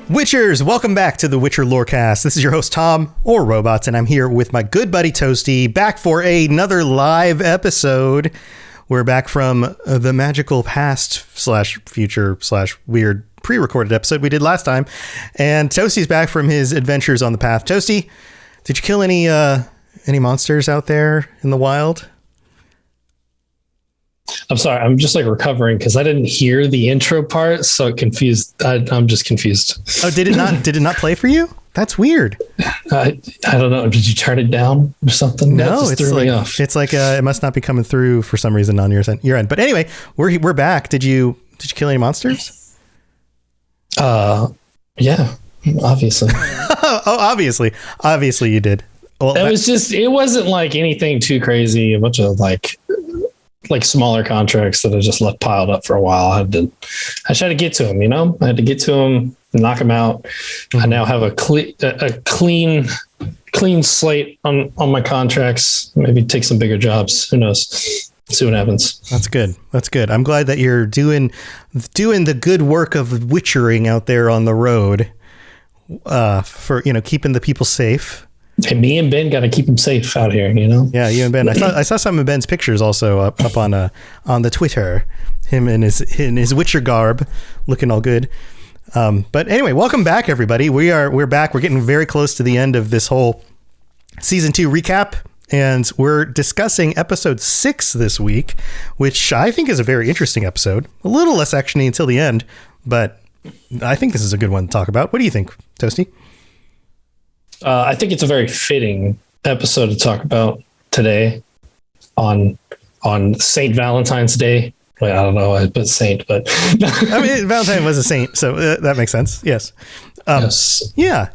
Witchers, welcome back to the Witcher Lorecast. This is your host, Tom, or Robots, and I'm here with my good buddy, Toasty, back for another live episode. We're back from the magical past / future / weird pre-recorded episode we did last time, and Toasty's back from his adventures on the path. Toasty, did you kill any monsters out there in the wild? I'm sorry, I'm just like recovering because I didn't hear the intro part, so confused. I'm just confused. Oh, did it not play for you? That's weird. I don't know. Did you turn it down or something? No, it's like it must not be coming through for some reason on your end. But anyway, we're back. Did you kill any monsters? Yeah, obviously. Obviously you did. Well, it wasn't like anything too crazy. A bunch of like smaller contracts that I just left piled up for a while. I tried to get to him, I had to get to him, knock him out. Mm-hmm. I now have a clean slate on my contracts. Maybe take some bigger jobs. Who knows? See what happens. That's good. I'm glad that you're doing the good work of witchering out there on the road, for, keeping the people safe. Hey, me and Ben got to keep them safe out here, Yeah, you and Ben. I saw some of Ben's pictures also up on the Twitter. Him in his Witcher garb, looking all good. But anyway, welcome back, everybody. We're back. We're getting very close to the end of this whole season 2 recap, and we're discussing episode 6 this week, which I think is a very interesting episode. A little less actiony until the end, but I think this is a good one to talk about. What do you think, Toasty? I think it's a very fitting episode to talk about today on St. Valentine's Day. Wait, I don't know why I put saint, but I mean, Valentine was a saint, so that makes sense. Yes. Yes. Yeah.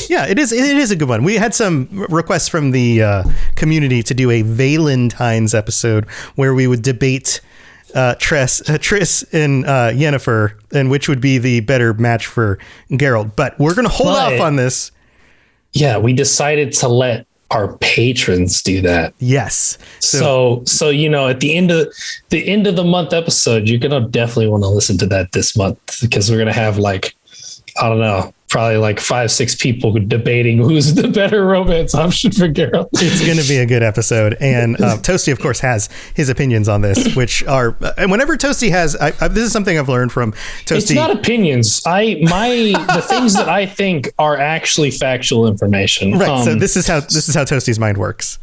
Yeah, it is a good one. We had some requests from the community to do a Velentines episode where we would debate Triss and Yennefer and which would be the better match for Geralt. But we're going to hold off on this. Yeah, we decided to let our patrons do that. Yes. So at the end of the month episode, you're gonna definitely want to listen to that this month, because we're gonna have probably 5-6 people debating who's the better romance option for Geralt. It's going to be a good episode. And Toasty, of course, has his opinions on this, which are, and whenever Toasty has, this is something I've learned from Toasty. It's not opinions. The things that I think are actually factual information. Right. So this is how Toasty's mind works,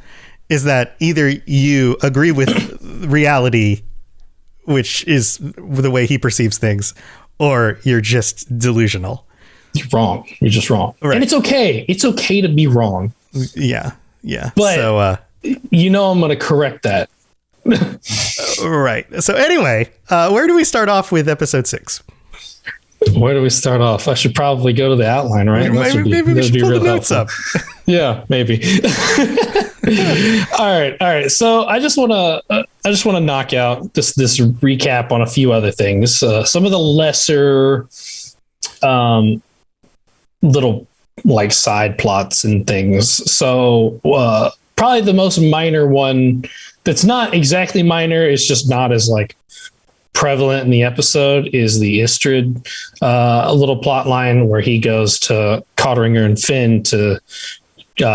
is that either you agree with reality, which is the way he perceives things, or you're just delusional. You're wrong. You're just wrong. Right. And it's okay. It's okay to be wrong. Yeah. Yeah. But so, I'm going to correct that. Right. So anyway, where do we start off with episode 6? Where do we start off? I should probably go to the outline, right? Maybe we should pull the notes up. Yeah, maybe. All right. So I just want to knock out this recap on a few other things. Some of the lesser, little side plots and things. So probably the most minor one that's not exactly minor, it's just not as prevalent in the episode, is the Istrid a little plot line where he goes to Codringer and Finn to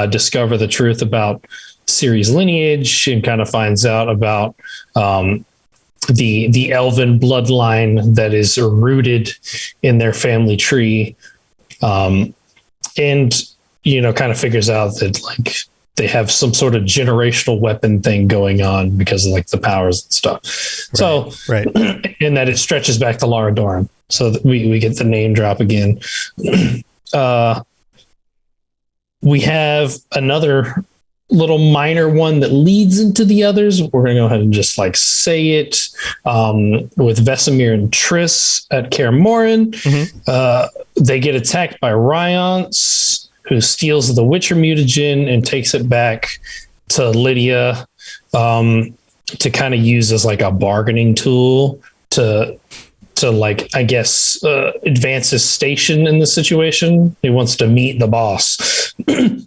discover the truth about Ciri's lineage, and kind of finds out about the elven bloodline that is rooted in their family tree. And kind of figures out that they have some sort of generational weapon thing going on because of the powers and stuff. Right. And that it stretches back to Lara Dorn. So that we get the name drop again. We have another little minor one that leads into the others. We're going to go ahead and just say it, with Vesemir and Triss at Kaer Morhen. Mm-hmm. They get attacked by Ryance, who steals the Witcher mutagen and takes it back to Lydia, to kind of use as a bargaining tool to advance his station in the situation. He wants to meet the boss,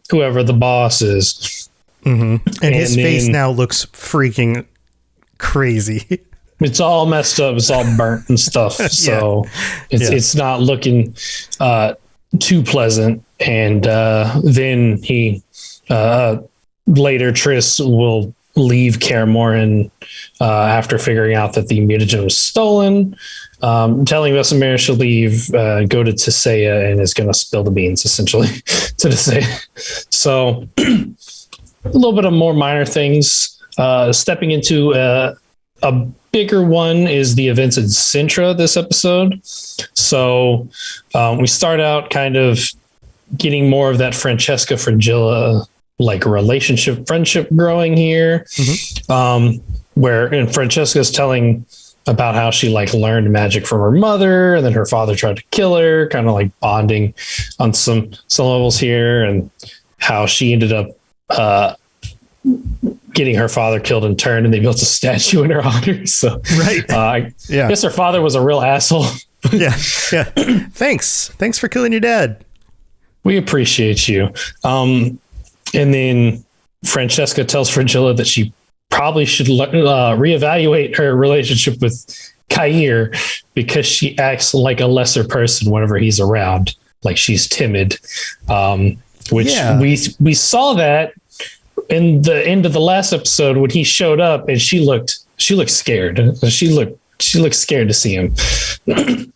whoever the boss is. Mm-hmm. And his face now looks freaking crazy. It's all messed up. It's all burnt and stuff. So it's not looking too pleasant. And then he later Triss will leave Kaer Morhen after figuring out that the mutagen was stolen, telling Vesemir she'll leave, go to Tissaia, and is going to spill the beans essentially to Tissaia. So a little bit of more minor things. Stepping into a bigger one is the events in Sintra this episode. So we start out kind of getting more of that Francesca Fringilla like friendship growing here, where Francesca's telling about how she like learned magic from her mother, and then her father tried to kill her, kind of like bonding on some levels here, and how she ended up getting her father killed in turn, and they built a statue in her honor. So I guess her father was a real asshole. yeah. Thanks for killing your dad. We appreciate you. And then Francesca tells Fringilla that she probably should reevaluate her relationship with Kair, because she acts like a lesser person whenever he's around. Like she's timid, which we saw that in the end of the last episode when he showed up, and she looked scared. She looked scared to see him.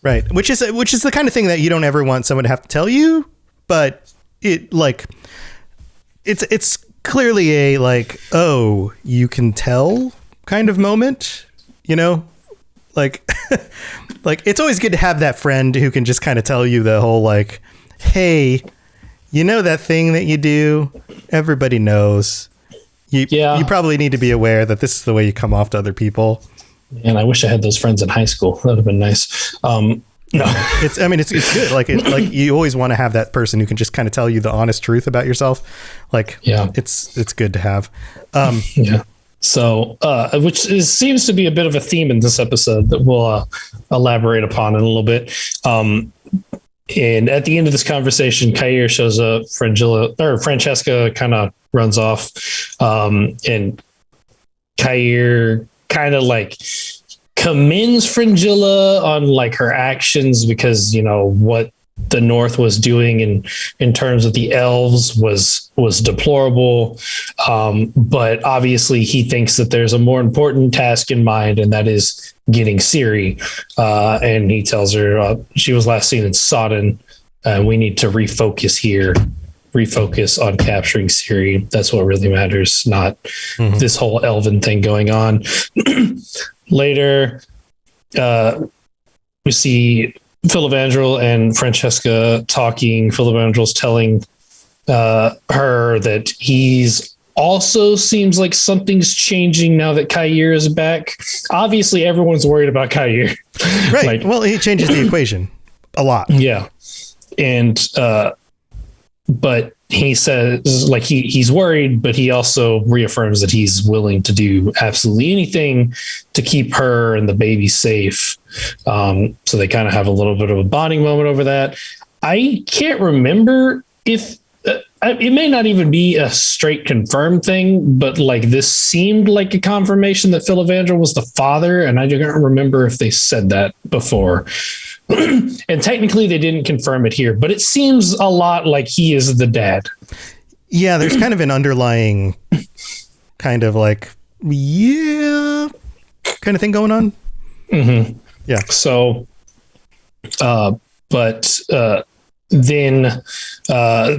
Right. Which is the kind of thing that you don't ever want someone to have to tell you, but it's clearly a like, oh, you can tell kind of moment, you know, like, like it's always good to have that friend who can just kind of tell you the whole like, hey, you know, that thing that you do, everybody knows. You probably need to be aware that this is the way you come off to other people. And I wish I had those friends in high school. That would have been nice. No, it's good. Like you always want to have that person who can just kind of tell you the honest truth about yourself. Like, it's good to have. So, which seems to be a bit of a theme in this episode that we'll elaborate upon in a little bit. And at the end of this conversation, Kair shows up. Francesca kind of runs off, and Kair kind of like commends Fringilla on like her actions, because you know what the North was doing in terms of the elves was deplorable, but obviously he thinks that there's a more important task in mind, and that is getting Siri, and he tells her she was last seen in Sodden, we need to refocus on capturing Siri. That's what really matters, not this whole elven thing going on. Later, we see Filavandrel and Francesca talking. Filavandrel's telling her that he's also seems like something's changing now that Kair is back. Obviously, everyone's worried about Kair. Right. Like, well, he changes the equation a lot. Yeah. And but he says like he's worried, but he also reaffirms that he's willing to do absolutely anything to keep her and the baby safe. So they kind of have a little bit of a bonding moment over that. I can't remember if it may not even be a straight confirmed thing, but like this seemed like a confirmation that Filavandrel was the father, and I don't remember if they said that before. And technically they didn't confirm it here, but it seems a lot like he is the dad. Yeah, there's kind of an underlying kind of like, kind of thing going on. Mm-hmm. Yeah. So, then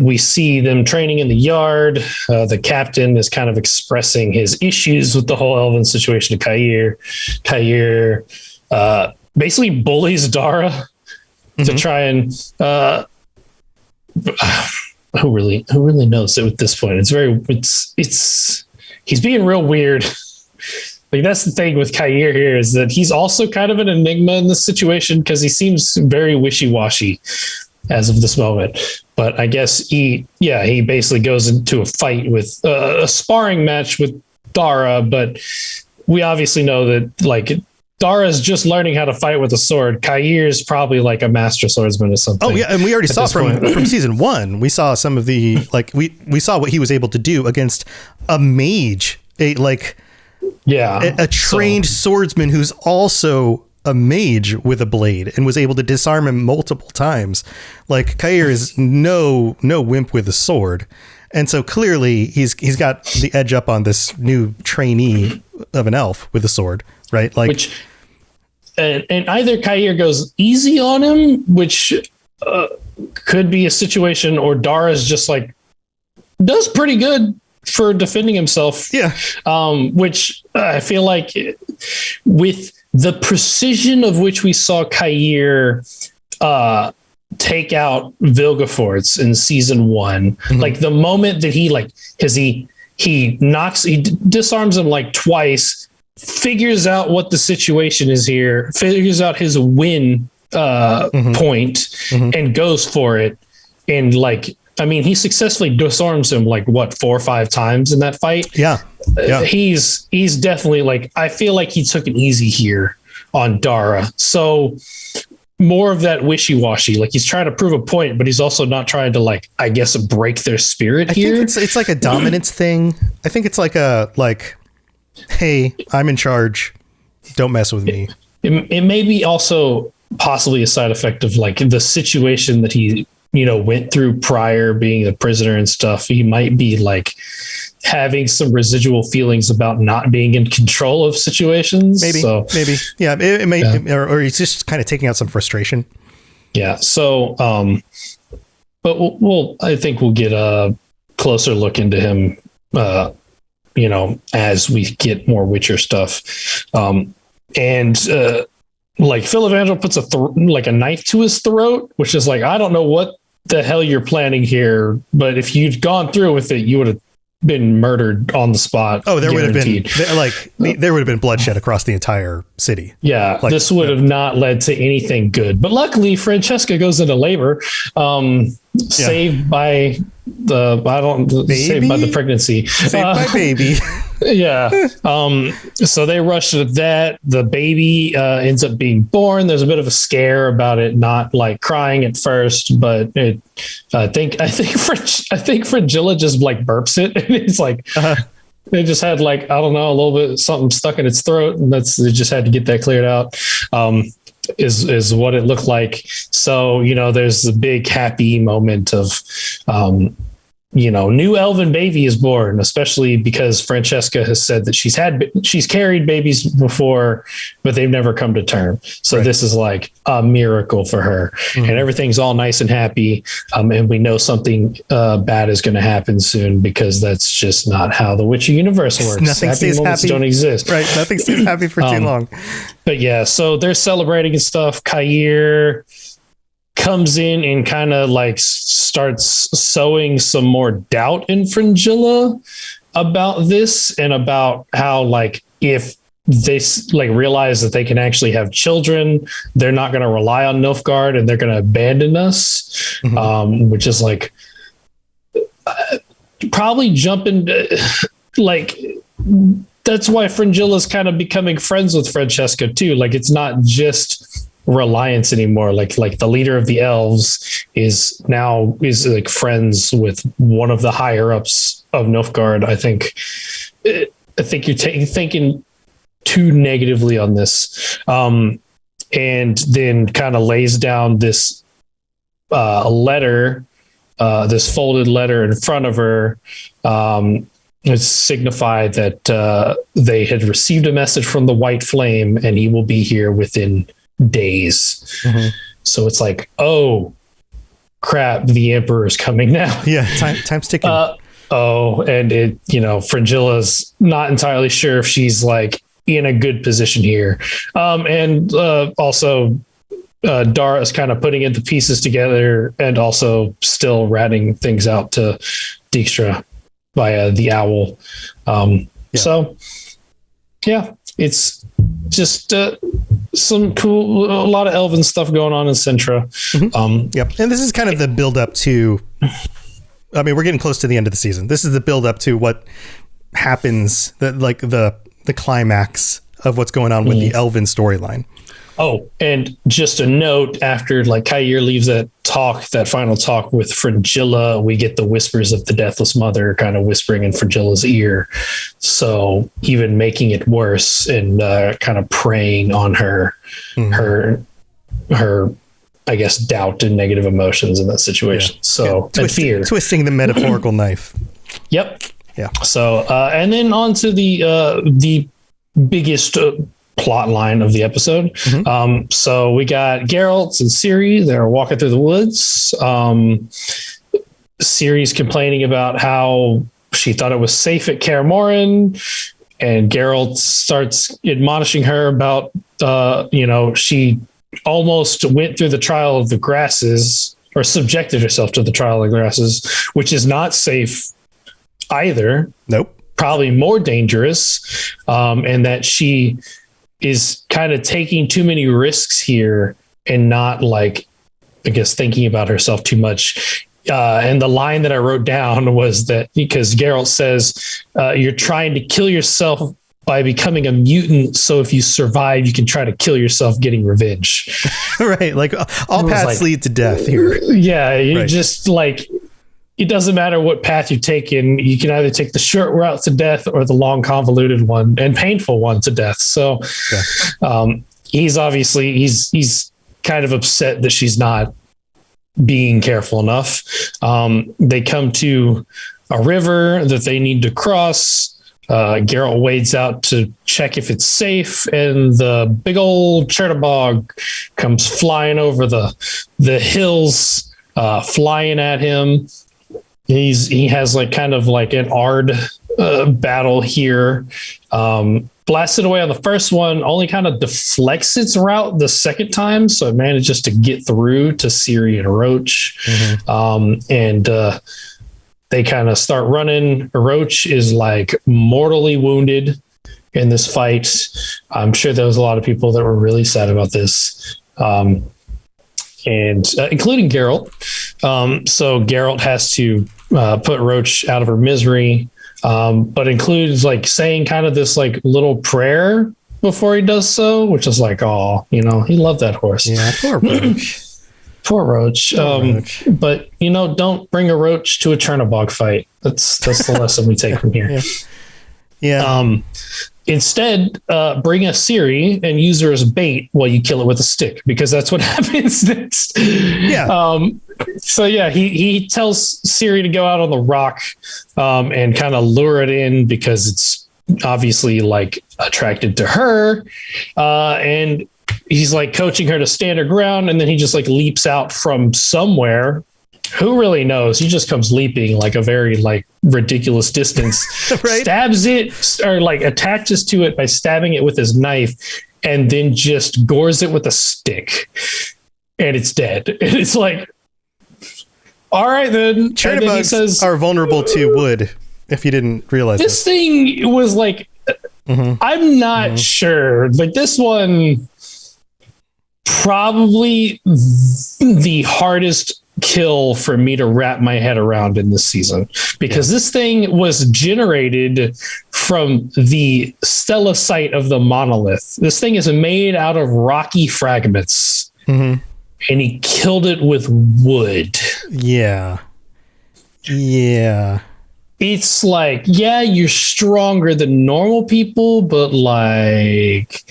we see them training in the yard. The captain is kind of expressing his issues with the whole elven situation to Kair. Kair basically bullies Dara to try and who really knows it at this point. He's being real weird. Like that's the thing with Kair here, is that he's also kind of an enigma in this situation, because he seems very wishy-washy as of this moment. But I guess he basically goes into a fight with a sparring match with Dara, but we obviously know that like Dara's just learning how to fight with a sword. Kair's probably like a master swordsman or something. Oh yeah, and we already saw from season 1. We saw some of the like we saw what he was able to do against a mage, Yeah. A trained swordsman who's also a mage with a blade and was able to disarm him multiple times. Like, Kair is no wimp with a sword. And so clearly he's got the edge up on this new trainee of an elf with a sword, right? Like, and either Kair goes easy on him, which could be a situation, or Dara's just like does pretty good for defending himself. Yeah. Which I feel like with the precision of which we saw Kair take out Vilgefortz in season 1, like the moment that he disarms him like twice, figures out what the situation is here, figures out his win point, and goes for it. And like, I mean, he successfully disarms him like 4 or 5 times in that fight. Yeah. He's definitely like, I feel like he took it easy here on Dara. So more of that wishy-washy, like he's trying to prove a point, but he's also not trying to, like, I guess, break their spirit here. I think it's like a dominance thing. I think it's like hey, I'm in charge, don't mess with me. It may be also possibly a side effect of like the situation that he, went through prior, being a prisoner and stuff. He might be like having some residual feelings about not being in control of situations. Maybe. Yeah, it may, or he's just kind of taking out some frustration. Yeah. So, but I think we'll get a closer look into him, as we get more Witcher stuff. Like Phil Evangel puts a knife to his throat, which is like, I don't know what the hell you're planning here, but if you'd gone through with it, you would have been murdered on the spot. Oh, there would have been bloodshed across the entire city. Yeah, this would have not led to anything good. But luckily, Francesca goes into labor, saved by the pregnancy, saved by baby. Yeah. So they rush to that. The baby ends up being born. There's a bit of a scare about it not like crying at first, but I think Frangilla just like burps it, and it's like they just had like, I don't know, a little bit something stuck in its throat, and they just had to get that cleared out. Is what it looked like. So there's the big happy moment of new elven baby is born, especially because Francesca has said that she's carried babies before, but they've never come to term. So This is like a miracle for her, and everything's all nice and happy. And we know something bad is going to happen soon, because that's just not how the Witcher universe works. Nothing stays happy. Don't exist. Right. Nothing stays happy for too long. But yeah, so they're celebrating and stuff. Kair comes in and kind of like starts sowing some more doubt in Frangilla about this, and about how like if they like realize that they can actually have children, they're not going to rely on Nilfgaard and they're going to abandon us, which is like probably jumping like. That's why Frangilla's kind of becoming friends with Francesca too. Like, it's not just reliance anymore. Like the leader of the elves is like friends with one of the higher ups of Nilfgaard. I think you're thinking too negatively on this. And then kind of lays down this letter, this folded letter in front of her. It signified that they had received a message from the White Flame, and he will be here within days. So it's like, oh crap, the Emperor is coming now. Yeah, time's ticking. And it, Frangilla's not entirely sure if she's like in a good position here. Also Dara is kind of putting the pieces together, and also still ratting things out to Dijkstra via the owl. So yeah, it's just some cool, a lot of elven stuff going on in Sintra. Yep. And this is kind of the build up to, I mean, we're getting close to the end of the season. This is the build up to what happens, the climax of what's going on with the elven storyline. Oh, and just a note, after like Kair leaves that final talk with Frangilla, we get the whispers of the Deathless Mother kind of whispering in Frangilla's ear. So even making it worse and kind of preying on her, her, I guess, doubt and negative emotions in that situation. So and fear. Twisting the metaphorical knife. Yep. Yeah. So, and then on to the biggest plot line of the episode. So we got Geralt and Siri. They're walking through the woods. Siri's complaining about how she thought it was safe at Kaer Morhen, and Geralt starts admonishing her about, she almost went through the trial of the grasses, or subjected herself to the trial of the grasses, which is not safe either. Nope. Probably more dangerous. And that she is kind of taking too many risks here and not, like, I guess, thinking about herself too much. And the line that I wrote down was that because Geralt says, you're trying to kill yourself by becoming a mutant. So if you survive, you can try to kill yourself getting revenge. Right. Like all paths lead to death here. Yeah. You just like, it doesn't matter what path you take in. You can either take the short route to death or the long, convoluted one and painful one to death. So he's obviously, he's kind of upset that she's not being careful enough. They come to a river that they need to cross. Geralt wades out to check if it's safe, and the big old Chernobog comes flying over the hills, flying at him. He has like kind of like an Ard battle here. Blasted away on the first one, only kind of deflects its route the second time, so it manages to get through to Siri and Roach. And they kind of start running. Roach is like mortally wounded in this fight. I'm sure there was a lot of people that were really sad about this, and including Geralt. So Geralt has to put Roach out of her misery, but includes like saying kind of this like little prayer before he does so, which is like, oh, he loved that horse. Yeah, poor Roach. Poor Roach. But don't bring a Roach to a Chernobog fight. That's the lesson we take from here. Yeah. Instead, bring a Siri and use her as bait while you kill it with a stick, because that's what happens next. Yeah. So yeah, he tells Siri to go out on the rock and kind of lure it in because it's obviously like attracted to her, and he's like coaching her to stand her ground, and then he just like leaps out from somewhere. Who really knows? He just comes leaping like a very like ridiculous distance, right? Stabs it, or like attaches to it by stabbing it with his knife, and then just gores it with a stick, and it's dead. And it's like, all right then. Chernobygs are vulnerable to wood. If you didn't realize this thing was like, I'm not sure. Like this one, probably the hardest kill for me to wrap my head around in this season, because this thing was generated from the stellacite of the monolith. This thing is made out of rocky fragments, and he killed it with wood. Yeah. It's like, you're stronger than normal people, but like,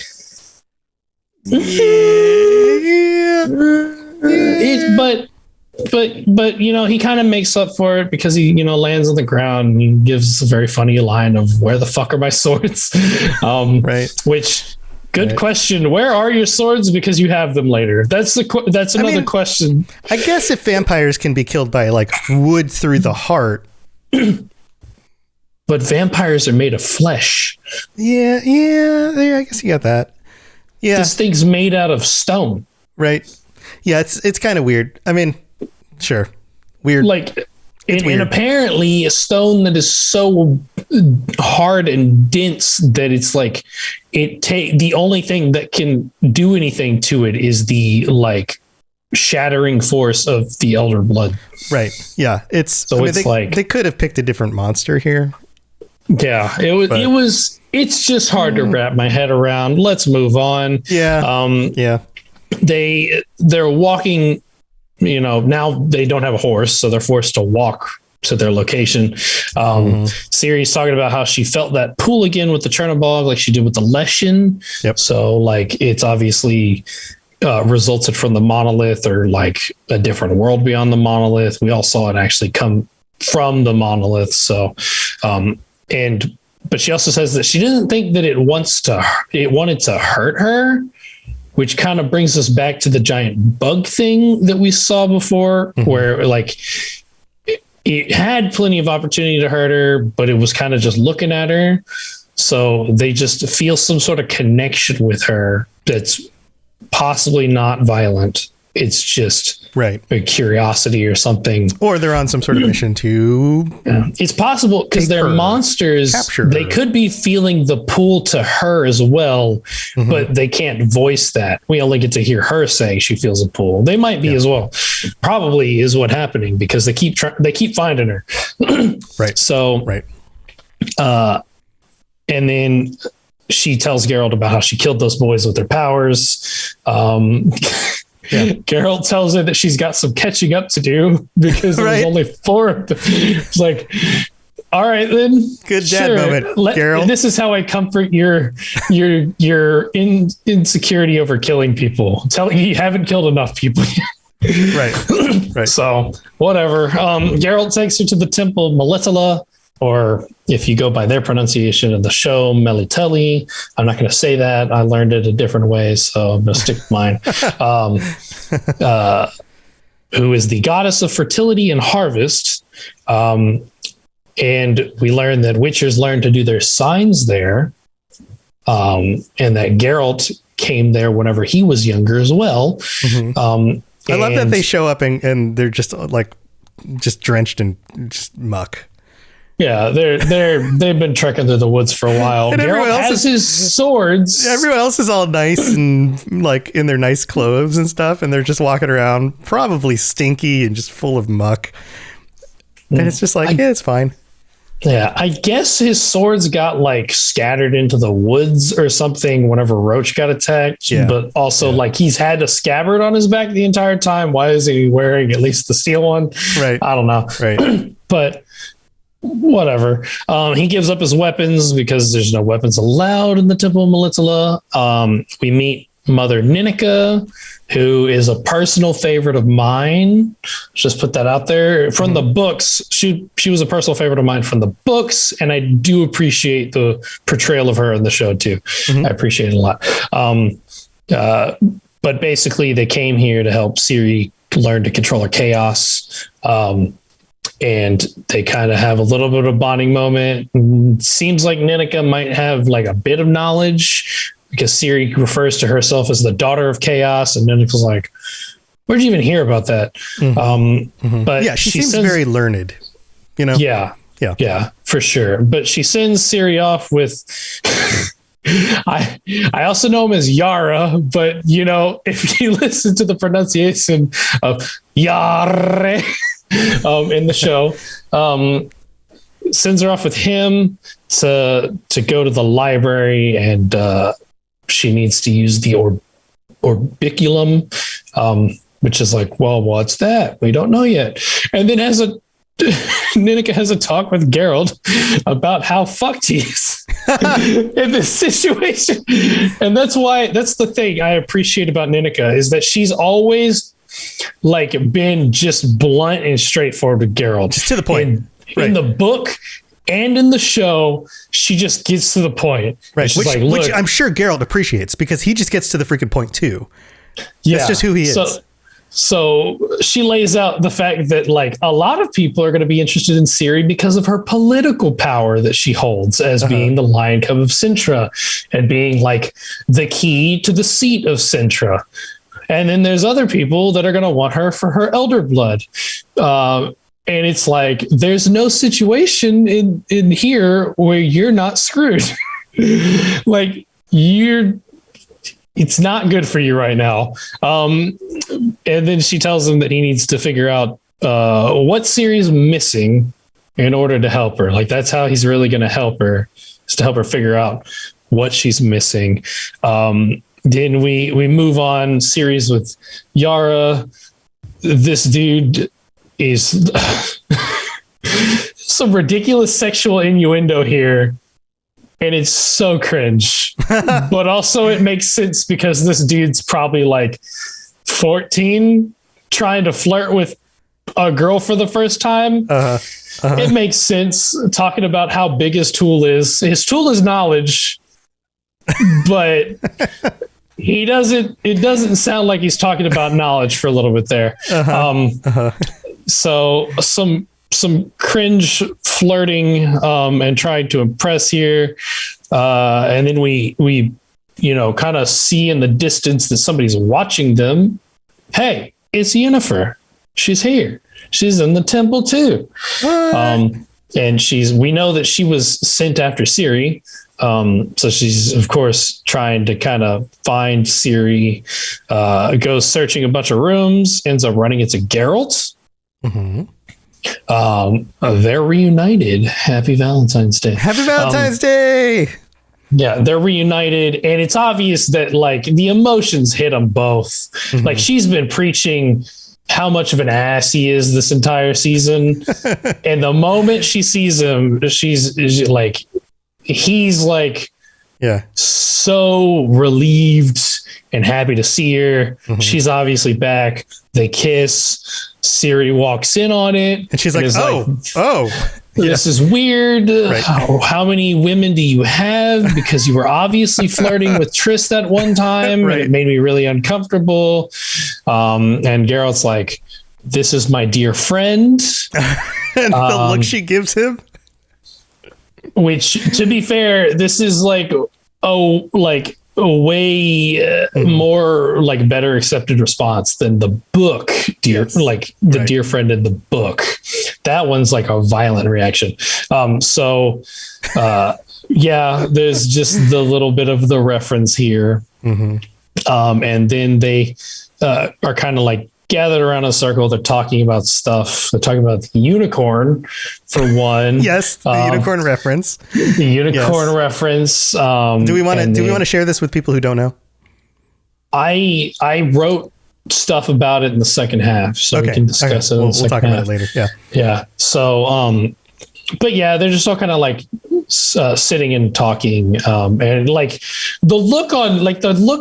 But he kind of makes up for it because he lands on the ground and he gives a very funny line of, where the fuck are my swords? Right. Which, good question. Where are your swords? Because you have them later. That's another question. I guess if vampires can be killed by like wood through the heart. But vampires are made of flesh. Yeah, I guess you got that. Yeah. This thing's made out of stone. Right. Yeah, it's kind of weird. I mean, sure. Weird. Like, and apparently a stone that is so hard and dense that it's like, the only thing that can do anything to it is the like shattering force of the Elder Blood. Right. Yeah. They could have picked a different monster here. Yeah, it's just hard to wrap my head around. Let's move on. Yeah. They're walking, now they don't have a horse, so they're forced to walk to their location. Siri's talking about how she felt that pull again with the Chernobog, like she did with the Leshen. Yep. So like it's obviously resulted from the monolith, or like a different world beyond the monolith. We all saw it actually come from the monolith. So, but she also says that she didn't think that it wanted to hurt her, which kind of brings us back to the giant bug thing that we saw before, where like it had plenty of opportunity to hurt her, but it was kind of just looking at her. So they just feel some sort of connection with her that's possibly not violent. It's just a curiosity or something. Or they're on some sort of mission to... Yeah. It's possible because they're monsters. They could be feeling the pull to her as well, but they can't voice that. We only get to hear her say she feels a pull. They might be as well. Probably is what's happening because they keep finding her. Right. So, and then she tells Geralt about how she killed those boys with their powers. Geralt tells her that she's got some catching up to do because there's only 4 of them. It's like, all right, then. Good dad moment, Geralt. This is how I comfort your insecurity over killing people. Telling you haven't killed enough people yet. Right. So whatever. Geralt takes her to the temple Melitele, or if you go by their pronunciation of the show, Melitele. I'm not going to say that. I learned it a different way, so I'm going to stick with mine. Who is the goddess of fertility and harvest. And we learn that Witchers learn to do their signs there. And that Geralt came there whenever he was younger as well. I love that they show up and they're just drenched in just muck. Yeah, they've been trekking through the woods for a while. And everyone else has his swords. Everyone else is all nice and like in their nice clothes and stuff, and they're just walking around, probably stinky and just full of muck. And it's just like, it's fine. Yeah, I guess his swords got like scattered into the woods or something whenever Roach got attacked. Yeah. But also like he's had a scabbard on his back the entire time. Why is he wearing at least the steel one? Right. I don't know. Right. But whatever. He gives up his weapons because there's no weapons allowed in the Temple of Melitele. We meet Mother Ninika, who is a personal favorite of mine. Just put that out there. From the books, she was a personal favorite of mine from the books, and I do appreciate the portrayal of her in the show too. I appreciate it a lot. But basically, they came here to help Siri learn to control her chaos. And they kind of have a little bit of a bonding moment. Seems like Ninika might have like a bit of knowledge because Siri refers to herself as the daughter of chaos. And Ninika's like, where'd you even hear about that? But yeah, she seems very learned, Yeah, for sure. But she sends Siri off with, I also know him as Yara, but if you listen to the pronunciation of Yare, in the show, sends her off with him to go to the library, and she needs to use the orbiculum, which is like, well, what's that? We don't know yet. And then Ninika has a talk with Geralt about how fucked he is in this situation. And that's the thing I appreciate about Ninika is that she's always like been just blunt and straightforward with Geralt. Just to the point. In the book and in the show, she just gets to the point. Right. Which I'm sure Geralt appreciates because he just gets to the freaking point too. Yeah. That's just who he is. So she lays out the fact that like a lot of people are going to be interested in Ciri because of her political power that she holds as being the Lion Cub of Sintra and being like the key to the seat of Sintra. And then there's other people that are going to want her for her elder blood. And it's like, there's no situation in here where you're not screwed. Like it's not good for you right now. And then she tells him that he needs to figure out what Ciri's missing in order to help her. Like, that's how he's really going to help her, is to help her figure out what she's missing. Then we move on series with Yara. This dude is some ridiculous sexual innuendo here, and it's so cringe. But also it makes sense because this dude's probably like 14 trying to flirt with a girl for the first time. It makes sense, talking about how big his tool is. His tool is knowledge, but it doesn't sound like he's talking about knowledge for a little bit there. So some cringe flirting and trying to impress here. And then we kind of see in the distance that somebody's watching them. Hey, it's Yennefer. She's here. She's in the temple too. And we know that she was sent after Siri. So she's, of course, trying to kind of find Siri, goes searching a bunch of rooms, ends up running into Geralt. They're reunited. Happy Valentine's Day. Happy Valentine's Day. Yeah, they're reunited, and it's obvious that like the emotions hit them both. Like, she's been preaching how much of an ass he is this entire season. And the moment she sees him, she's like, he's like, so relieved and happy to see her. She's obviously back. They kiss. Siri walks in on it, and she's like, this is weird. Right. How many women do you have? Because you were obviously flirting with Triss that one time. Right. And it made me really uncomfortable. And Geralt's like, this is my dear friend. And the look she gives him. Which, to be fair, this is like a way more like better accepted response than the book, dear friend in the book. That one's like a violent reaction. There's just the little bit of the reference here. And then they are kind of like gathered around a circle. They're talking about stuff. They're talking about the unicorn, for one. Yes, the unicorn reference. The unicorn reference. Do we want to share this with people who don't know? I wrote stuff about it in the second half, so we can discuss it. We'll talk about it later. Yeah. So, but yeah, they're just all kind of like sitting and talking, and like the look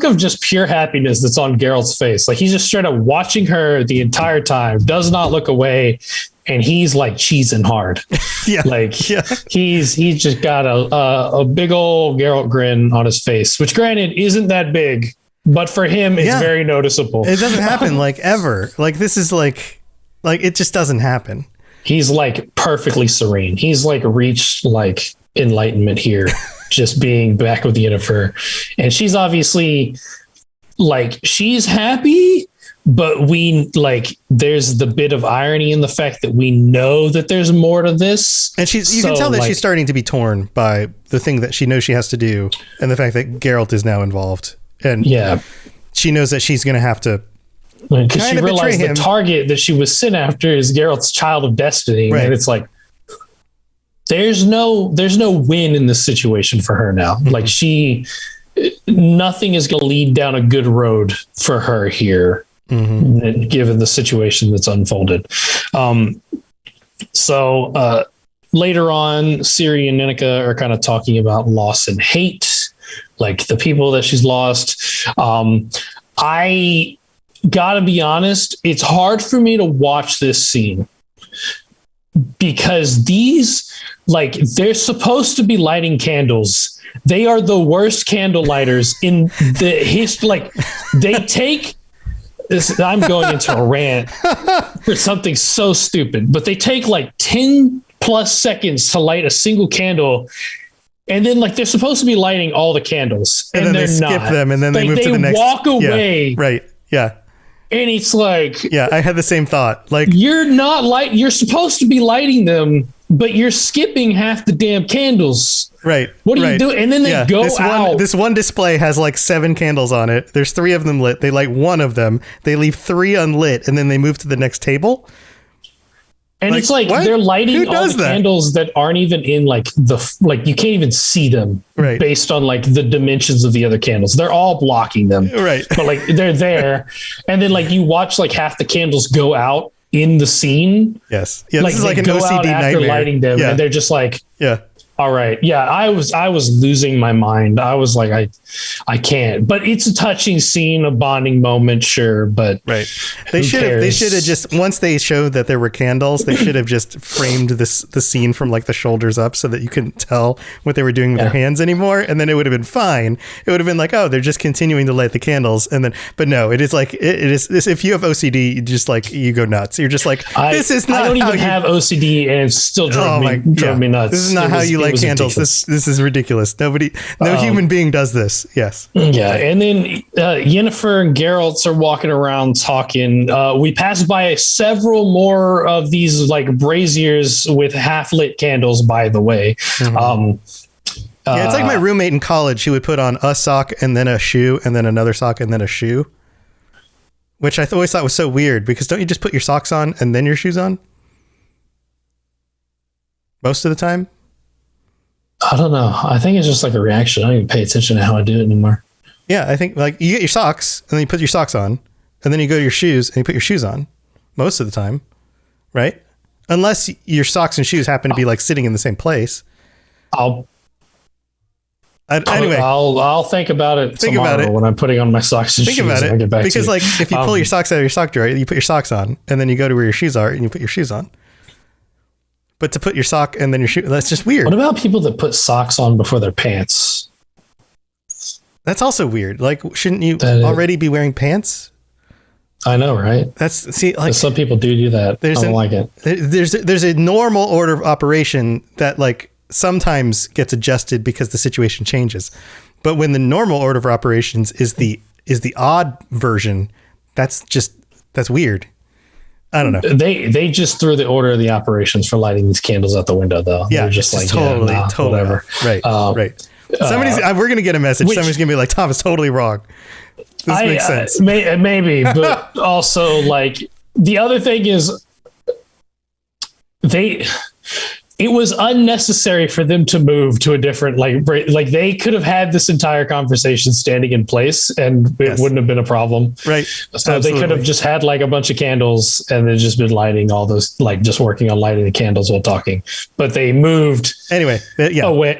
of just pure happiness that's on Geralt's face. Like, he's just straight up watching her the entire time, does not look away, and he's like cheesing hard. He's just got a big old Geralt grin on his face, which granted isn't that big, but for him it's very noticeable. It doesn't happen like ever. Like, this is like it just doesn't happen. He's like perfectly serene. He's like reached like enlightenment here, just being back with Yennefer. And she's obviously like, she's happy, but there's the bit of irony in the fact that we know that there's more to this. And you can tell that she's starting to be torn by the thing that she knows she has to do, and the fact that Geralt is now involved. And she knows that she's going to have to, because she realized the target that she was sent after is Geralt's child of destiny. Right. And it's like, there's no win in this situation for her now. Like, nothing is going to lead down a good road for her here, given the situation that's unfolded. So later on, Ciri and Yennefer are kind of talking about loss and hate, like the people that she's lost. I gotta be honest, it's hard for me to watch this scene because they're supposed to be lighting candles. They are the worst candle lighters in the history. Like, they take this. I'm going into a rant for something so stupid, but they take like 10 plus seconds to light a single candle. And then like, they're supposed to be lighting all the candles, and then they skip them, and then they move to the next. They walk away. Yeah, right. Yeah. And it's like, I had the same thought. Like, you're supposed to be lighting them, but you're skipping half the damn candles. Right. What do you do? And then they go out. This one display has like 7 candles on it. There's 3 of them lit. They light one of them. They leave 3 unlit, and then they move to the next table. And it's like what? they're lighting all the that? candles that aren't even in like you can't even see them based on like the dimensions of the other candles. They're all blocking them. Right. But like they're there. And then like you watch like half the candles go out in the scene. Yes. Yeah. Like This is like an go OCD out after nightmare. lighting them and they're just like, all right. Yeah. I was losing my mind. I was like, I can't, but it's a touching scene, a bonding moment. Sure. But they should have just, once they showed that there were candles, they should have just framed the scene from like the shoulders up so that you couldn't tell what they were doing with their hands anymore. And then it would have been fine. It would have been like, oh, they're just continuing to light the candles. And then, but no, it is like, it is this, if you have OCD, you just like, you go nuts. You're just like, this is not I don't even have OCD and it still drove me nuts. This is not how you light candles. This is ridiculous. No human being does this. Yes. Yeah. And then Yennefer and Geralt are walking around talking. We pass by several more of these like braziers with half lit candles, by the way. Mm-hmm. It's like my roommate in college. She would put on a sock and then a shoe and then another sock and then a shoe, which I always thought was so weird because don't you just put your socks on and then your shoes on? Most of the time? I don't know. I think it's just like a reaction. I don't even pay attention to how I do it anymore. Yeah, I think like you get your socks and then you put your socks on and then you go to your shoes and you put your shoes on most of the time, right? Unless your socks and shoes happen to be like sitting in the same place. Anyway, Anyway, I'll think about it tomorrow when I'm putting on my socks and shoes. Think about it, I'll get back because to like if you pull your socks out of your sock drawer, you put your socks on and then you go to where your shoes are and you put your shoes on. But to put your sock and then your shoe, that's just weird. What about people that put socks on before their pants? That's also weird. Like, shouldn't you already be wearing pants? I know, right? Like some people do that. I don't like it. There's a normal order of operation that like sometimes gets adjusted because the situation changes. But when the normal order of operations is the odd version, that's weird. I don't know. They just threw the order of the operations for lighting these candles out the window, though. Yeah, they're just like totally whatever. Right, right. We're gonna get a message. Somebody's gonna be like, "Tom is totally wrong." This makes sense. Maybe, but also like the other thing is it was unnecessary for them to move to a different like they could have had this entire conversation standing in place and it wouldn't have been a problem. Right. So Absolutely. they could have just had like a bunch of candles and then just been lighting all those, like just working on lighting the candles while talking, but they moved away.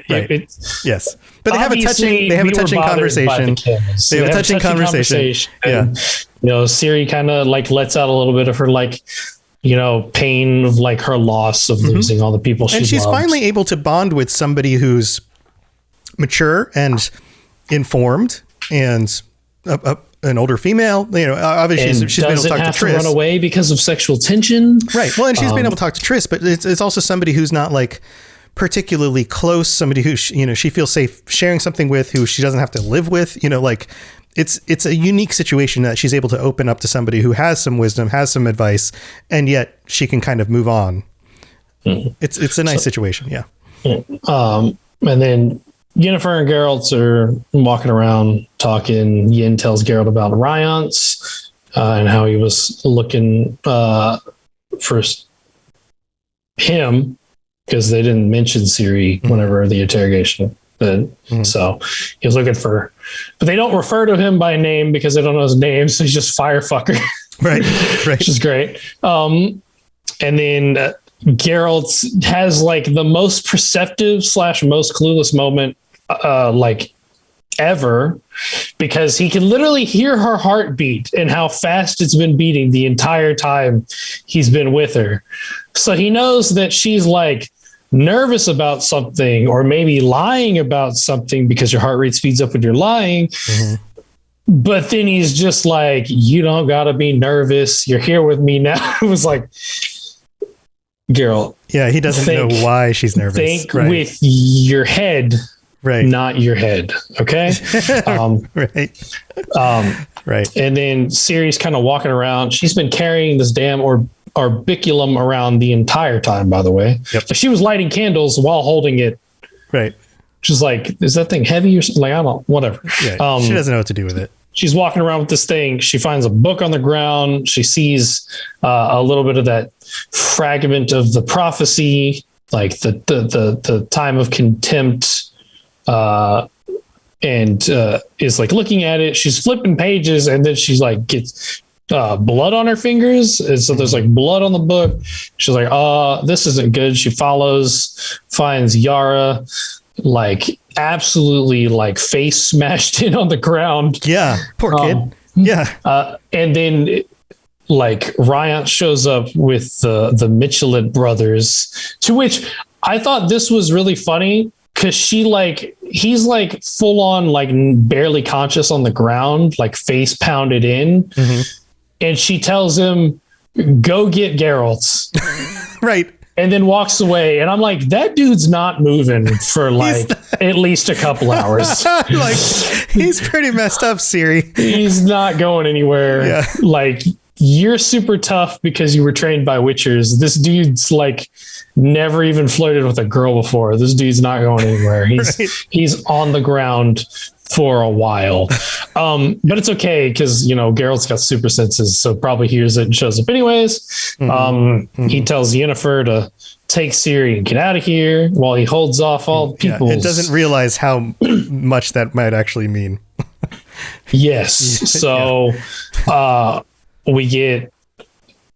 Right. Yes. But they have a touching conversation. They have a touching conversation. And, Siri kind of like lets out a little bit of her like, pain of like her loss of losing all the people she she's loved. Finally able to bond with somebody who's mature and informed and an older female. Obviously she's been able to talk to Triss. Run away because of sexual tension. Right. Well, and she's been able to talk to Triss, but it's also somebody who's not like particularly close, somebody who, she feels safe sharing something with, who she doesn't have to live with, it's a unique situation that she's able to open up to somebody who has some wisdom, has some advice, and yet she can kind of move on. Mm-hmm. It's a nice situation. Yeah. And then Yennefer and Geralt are walking around talking. Yen tells Geralt about Ryance and how he was looking for him because they didn't mention Siri whenever the interrogation. So he was looking for, but they don't refer to him by name because they don't know his name. So he's just Firefucker. Right. Which is great. And then Geralt has like the most perceptive / most clueless moment like ever, because he can literally hear her heartbeat and how fast it's been beating the entire time he's been with her. So he knows that she's like nervous about something or maybe lying about something because your heart rate speeds up when you're lying. Mm-hmm. But then he's just like, you don't gotta be nervous. You're here with me now. It was like, Geralt. Yeah, he doesn't know why she's nervous. Think with your head, not your head. Okay. Right. And then Ciri's kind of walking around. She's been carrying this damn orbiculum around the entire time, by the way. Yep. So she was lighting candles while holding it. Right. She's like, is that thing heavy or something? Like, I don't know, whatever. Yeah, she doesn't know what to do with it. she's walking around with this thing. She finds a book on the ground. She sees a little bit of that fragment of the prophecy, like the time of contempt, and is like looking at it. She's flipping pages, and then she's like gets blood on her fingers, and so there's like blood on the book. She's like, this isn't good. She finds Yara like absolutely like face smashed in on the ground. Yeah, poor kid. Yeah. And then like Ryan shows up with the Michelet brothers, to which I thought this was really funny because he's like full on like barely conscious on the ground, like face pounded in. Mm-hmm. And she tells him, go get Geralt. Right. And then walks away. And I'm like, that dude's not moving for like at least a couple hours. Like, he's pretty messed up, Siri. He's not going anywhere. Yeah. Like, you're super tough because you were trained by Witchers. This dude's like never even flirted with a girl before. This dude's not going anywhere. He's on the ground for a while. But it's okay because, Geralt's got super senses, so probably hears it and shows up anyways. He tells Yennefer to take Siri and get out of here while he holds off all people. It doesn't realize how much that might actually mean. Yes. So we get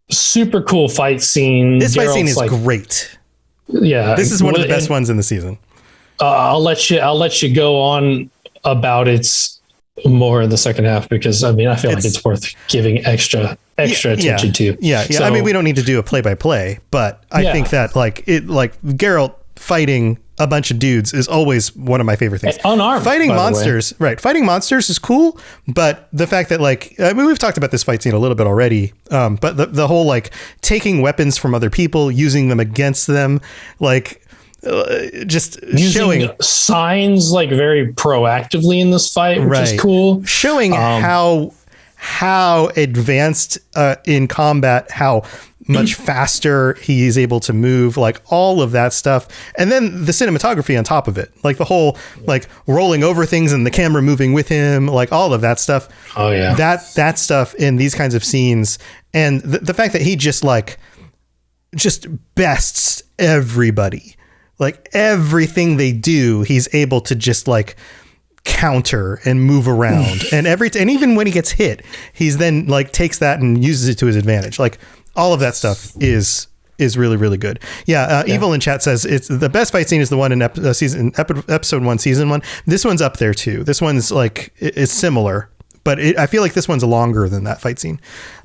super cool fight scene. This fight scene is like, great. Yeah. This is one of the best ones in the season. I'll let you go on about it more in the second half because I feel like it's worth giving extra attention to. Yeah. So, I mean, we don't need to do a play-by-play, but I think that Geralt fighting a bunch of dudes is always one of my favorite things. Unarmed, fighting monsters, right? Fighting monsters is cool, but the fact that we've talked about this fight scene a little bit already. But the whole taking weapons from other people, using them against them, just using showing signs very proactively in this fight, which is cool. Showing how advanced in combat, how much faster he's able to move, all of that stuff. And then the cinematography on top of it, the whole rolling over things and the camera moving with him, all of that stuff. Oh yeah. That stuff in these kinds of scenes. And the fact that he just bests everybody. Everything they do, he's able to just counter and move around. And even when he gets hit, he's then takes that and uses it to his advantage. All of that stuff is really, really good. Yeah. Evil in chat says it's the best fight scene is the one in episode 1, season 1. This one's up there too. This one's it's similar, but I feel like this one's longer than that fight scene.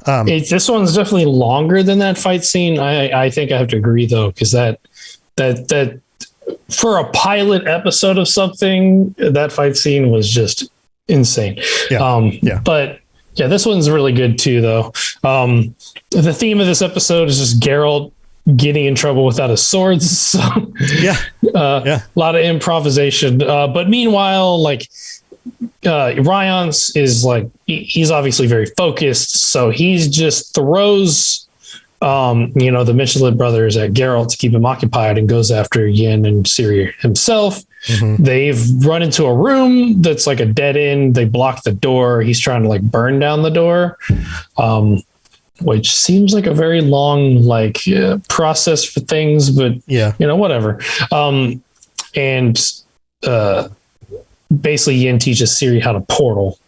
This one's definitely longer than that fight scene. I think I have to agree though, because that for a pilot episode of something, that fight scene was just insane. Yeah. But yeah, this one's really good too, though. The theme of this episode is just Geralt getting in trouble without his swords. So, a lot of improvisation. But meanwhile, Ryance is he's obviously very focused, so he just throws the Michelet brothers at Geralt to keep him occupied and goes after Yen and Siri himself. Mm-hmm. They've run into a room that's a dead end. They block the door. He's trying to burn down the door, which seems like a very long process for things, but whatever. And basically Yen teaches Siri how to portal.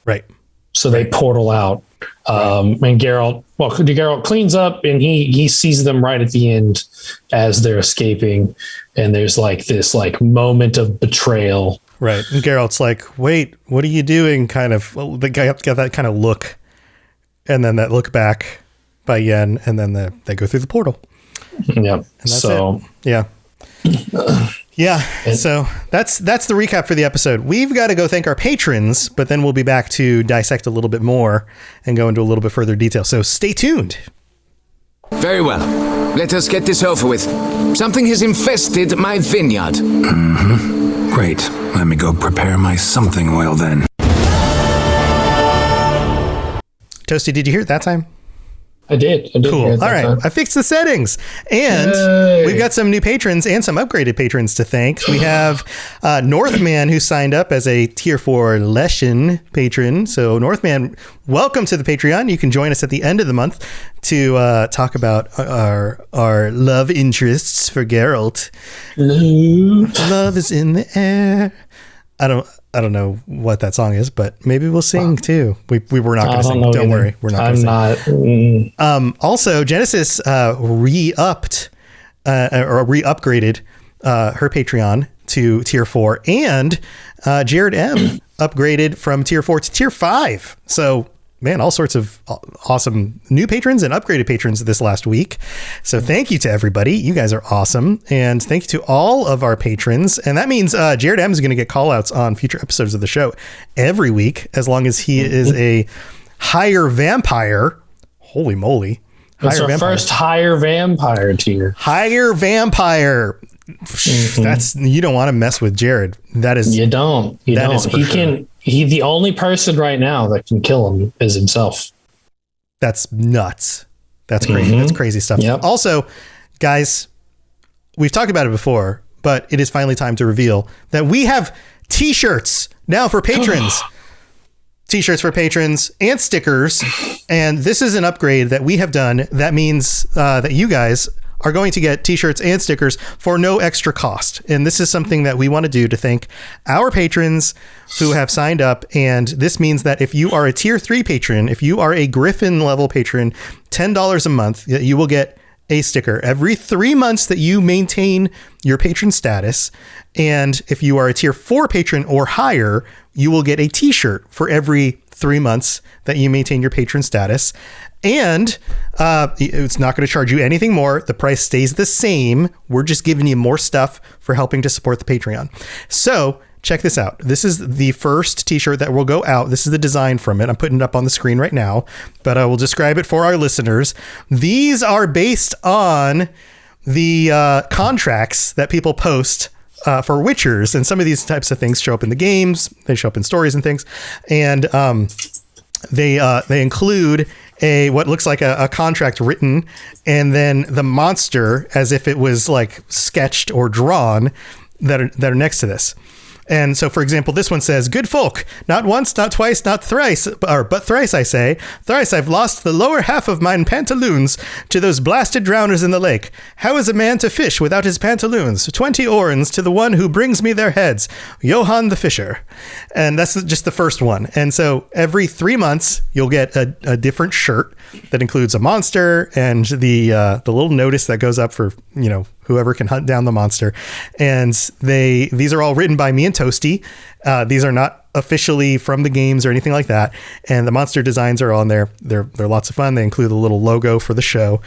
Right. So they portal out. And Geralt cleans up and he sees them right at the end as they're escaping. And there's this moment of betrayal. Right. And Geralt's wait, what are you doing? Kind of, the guy got that kind of look and then that look back by Yen. And then they go through the portal. Yeah. And that's it. Yeah. Yeah, so that's the recap for the episode. We've got to go thank our patrons, but then we'll be back to dissect a little bit more and go into a little bit further detail. So stay tuned. Very well. Let us get this over with. Something has infested my vineyard. Mm-hmm. Great. Let me go prepare my something oil then. Toasty, did you hear it that time? I did. Cool. All right. I fixed the settings. And we've got some new patrons and some upgraded patrons to thank. We have Northman, who signed up as a tier 4 Leshen patron. So Northman, welcome to the Patreon. You can join us at the end of the month to talk about our love interests for Geralt. Love is in the air. I don't know what that song is, but maybe we'll sing too. We were not going to sing. Don't worry. We're not going to sing. Also, Genesis re-upgraded her Patreon to tier 4, and Jared M upgraded from tier 4 to tier 5. So, man, all sorts of awesome new patrons and upgraded patrons this last week. So thank you to everybody. You guys are awesome. And thank you to all of our patrons. And that means Jared M is going to get call outs on future episodes of the show every week, as long as he is a higher vampire. Holy moly. That's our first higher vampire tier. Higher vampire. That's, you don't want to mess with Jared. That is, you don't. He's the only person right now that can kill him is himself. That's nuts. That's crazy. That's crazy stuff. Yep. Also, guys, we've talked about it before, but it is finally time to reveal that we have t-shirts now for patrons. T-shirts for patrons and stickers. And this is an upgrade that we have done. That means that you guys are going to get t-shirts and stickers for no extra cost. And this is something that we want to do to thank our patrons who have signed up. And this means that if you are a tier 3 patron, if you are a Griffin level patron, $10 a month, you will get a sticker every 3 months that you maintain your patron status. And if you are a tier 4 patron or higher, you will get a t-shirt for every 3 months that you maintain your patron status. And it's not going to charge you anything more. The price stays the same. We're just giving you more stuff for helping to support the Patreon. So check this out. This is the first t-shirt that will go out. This is the design from it. I'm putting it up on the screen right now, but I will describe it for our listeners. These are based on the contracts that people post for Witchers, and some of these types of things show up in the games. They show up in stories and things. And they include what looks like a contract written, and then the monster as if it was like sketched or drawn that are next to this. And so, for example, this one says, "Good folk, not once, not twice, not thrice, but thrice I say, thrice I've lost the lower half of mine pantaloons to those blasted drowners in the lake. How is a man to fish without his pantaloons? 20 orens to the one who brings me their heads, Johann the Fisher." And that's just the first one. And so every 3 months, you'll get a different shirt that includes a monster and the little notice that goes up for, whoever can hunt down the monster. And these are all written by me and Toasty. These are not officially from the games or anything like that. And the monster designs are on there. They're lots of fun. They include the little logo for the show.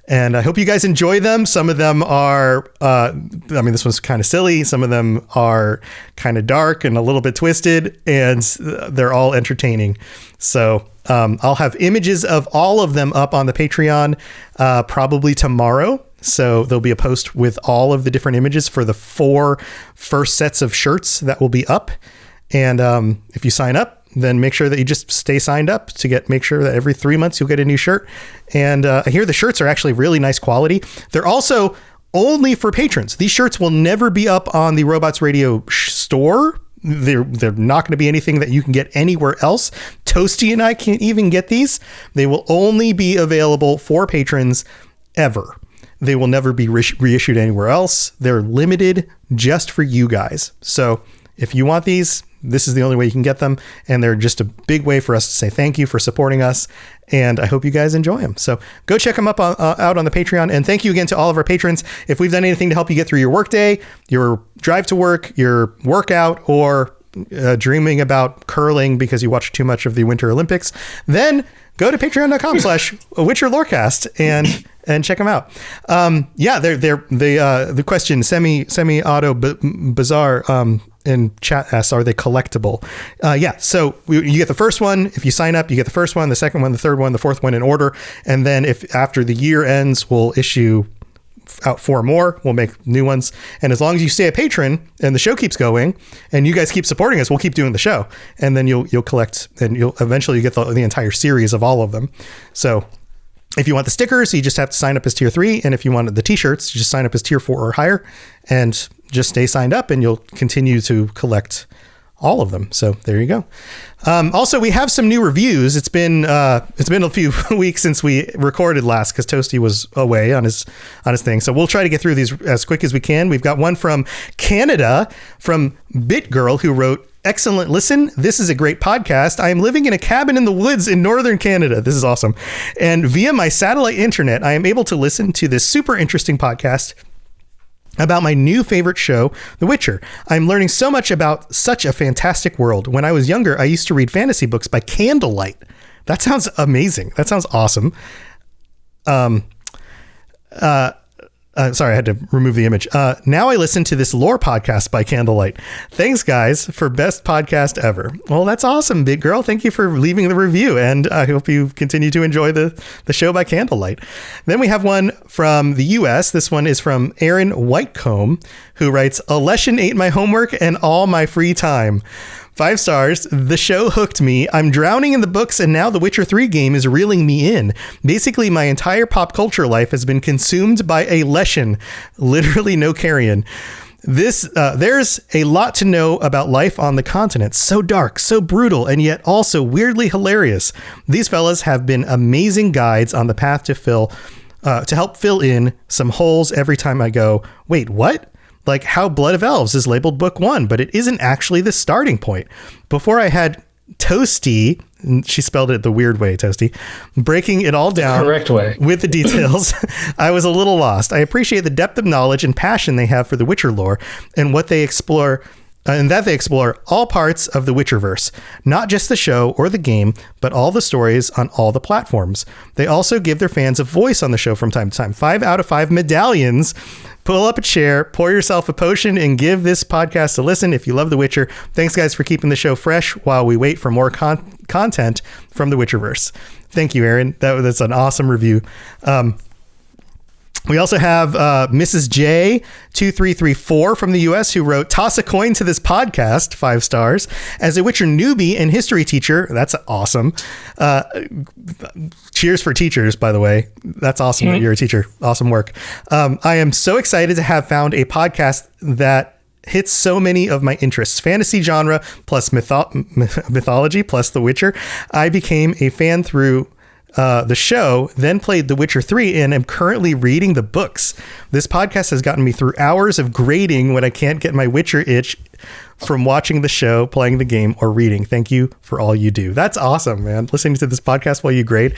And I hope you guys enjoy them. Some of them are, this one's kind of silly. Some of them are kind of dark and a little bit twisted, and they're all entertaining. So I'll have images of all of them up on the Patreon probably tomorrow. So there'll be a post with all of the different images for the 4 first sets of shirts that will be up. And if you sign up, then make sure that you just stay signed up to make sure that every 3 months you'll get a new shirt. And I hear the shirts are actually really nice quality. They're also only for patrons. These shirts will never be up on the Robots Radio store. They're not going to be anything that you can get anywhere else. Toasty and I can't even get these. They will only be available for patrons ever. They will never be reissued anywhere else. They're limited just for you guys. So if you want these, this is the only way you can get them. And they're just a big way for us to say thank you for supporting us. And I hope you guys enjoy them. So go check them up out on the Patreon. And thank you again to all of our patrons. If we've done anything to help you get through your workday, your drive to work, your workout, or dreaming about curling because you watched too much of the Winter Olympics, then go to patreon.com/WitcherLorecast and check them out. The question semi-auto bizarre in chat asks, are they collectible? So you get the first one. If you sign up, you get the first one, the second one, the third one, the fourth one in order. And then if after the year ends, we'll issue out 4 more. We'll make new ones. And as long as you stay a patron and the show keeps going and you guys keep supporting us, we'll keep doing the show. And then you'll collect, and you'll eventually get the entire series of all of them. So If you want the stickers, you just have to sign up as tier 3. And if you want the t-shirts, you just sign up as tier 4 or higher and just stay signed up and you'll continue to collect all of them. So there you go. Also, we have some new reviews. It's been a few weeks since we recorded last because Toasty was away on his thing. So we'll try to get through these as quick as we can. We've got one from Canada from BitGirl who wrote, "Excellent listen. This is a great podcast. I am living in a cabin in the woods in northern Canada." This is awesome. "And via my satellite internet, I am able to listen to this super interesting podcast about my new favorite show, The Witcher. I'm learning so much about such a fantastic world. When I was younger, I used to read fantasy books by candlelight." That sounds amazing. That sounds awesome. Sorry, I had to remove the image. "Now I listen to this lore podcast by candlelight. Thanks, guys, for best podcast ever." Well, that's awesome, big girl. Thank you for leaving the review, and I hope you continue to enjoy the show by candlelight. Then we have one from the U.S. This one is from Aaron Whitecomb, who writes, "Election ate my homework and all my free time. 5 stars. The show hooked me. I'm drowning in the books, and now the Witcher 3 game is reeling me in. Basically, my entire pop culture life has been consumed by a leshen. Literally no carrion. There's a lot to know about life on the continent. So dark, so brutal, and yet also weirdly hilarious. These fellas have been amazing guides on the path to help fill in some holes every time I go, wait, what? Like how Blood of Elves is labeled book 1, but it isn't actually the starting point. Before I had Toasty," she spelled it the weird way, Toasty, "breaking it all down correct way with the details, I was a little lost. I appreciate the depth of knowledge and passion they have for the Witcher lore and what they explore, and that they explore all parts of the Witcherverse, not just the show or the game, but all the stories on all the platforms. They also give their fans a voice on the show from time to time. 5 out of 5 medallions. Pull up a chair, pour yourself a potion, and give this podcast a listen if you love The Witcher. Thanks, guys, for keeping the show fresh while we wait for more content from the Witcherverse." Thank you, Aaron. That's an awesome review. We also have Mrs. J2334 from the US who wrote, "Toss a coin to this podcast," 5 stars. "As a Witcher newbie and history teacher," that's awesome. Cheers for teachers, by the way. That's awesome that you're a teacher. Awesome work. "I am so excited to have found a podcast that hits so many of my interests. Fantasy genre plus mythology plus The Witcher. I became a fan through the show, then played The Witcher 3 and am currently reading the books. This podcast has gotten me through hours of grading when I can't get my Witcher itch from watching the show, playing the game, or reading. Thank you for all you do." That's awesome, man. Listening to this podcast while you grade.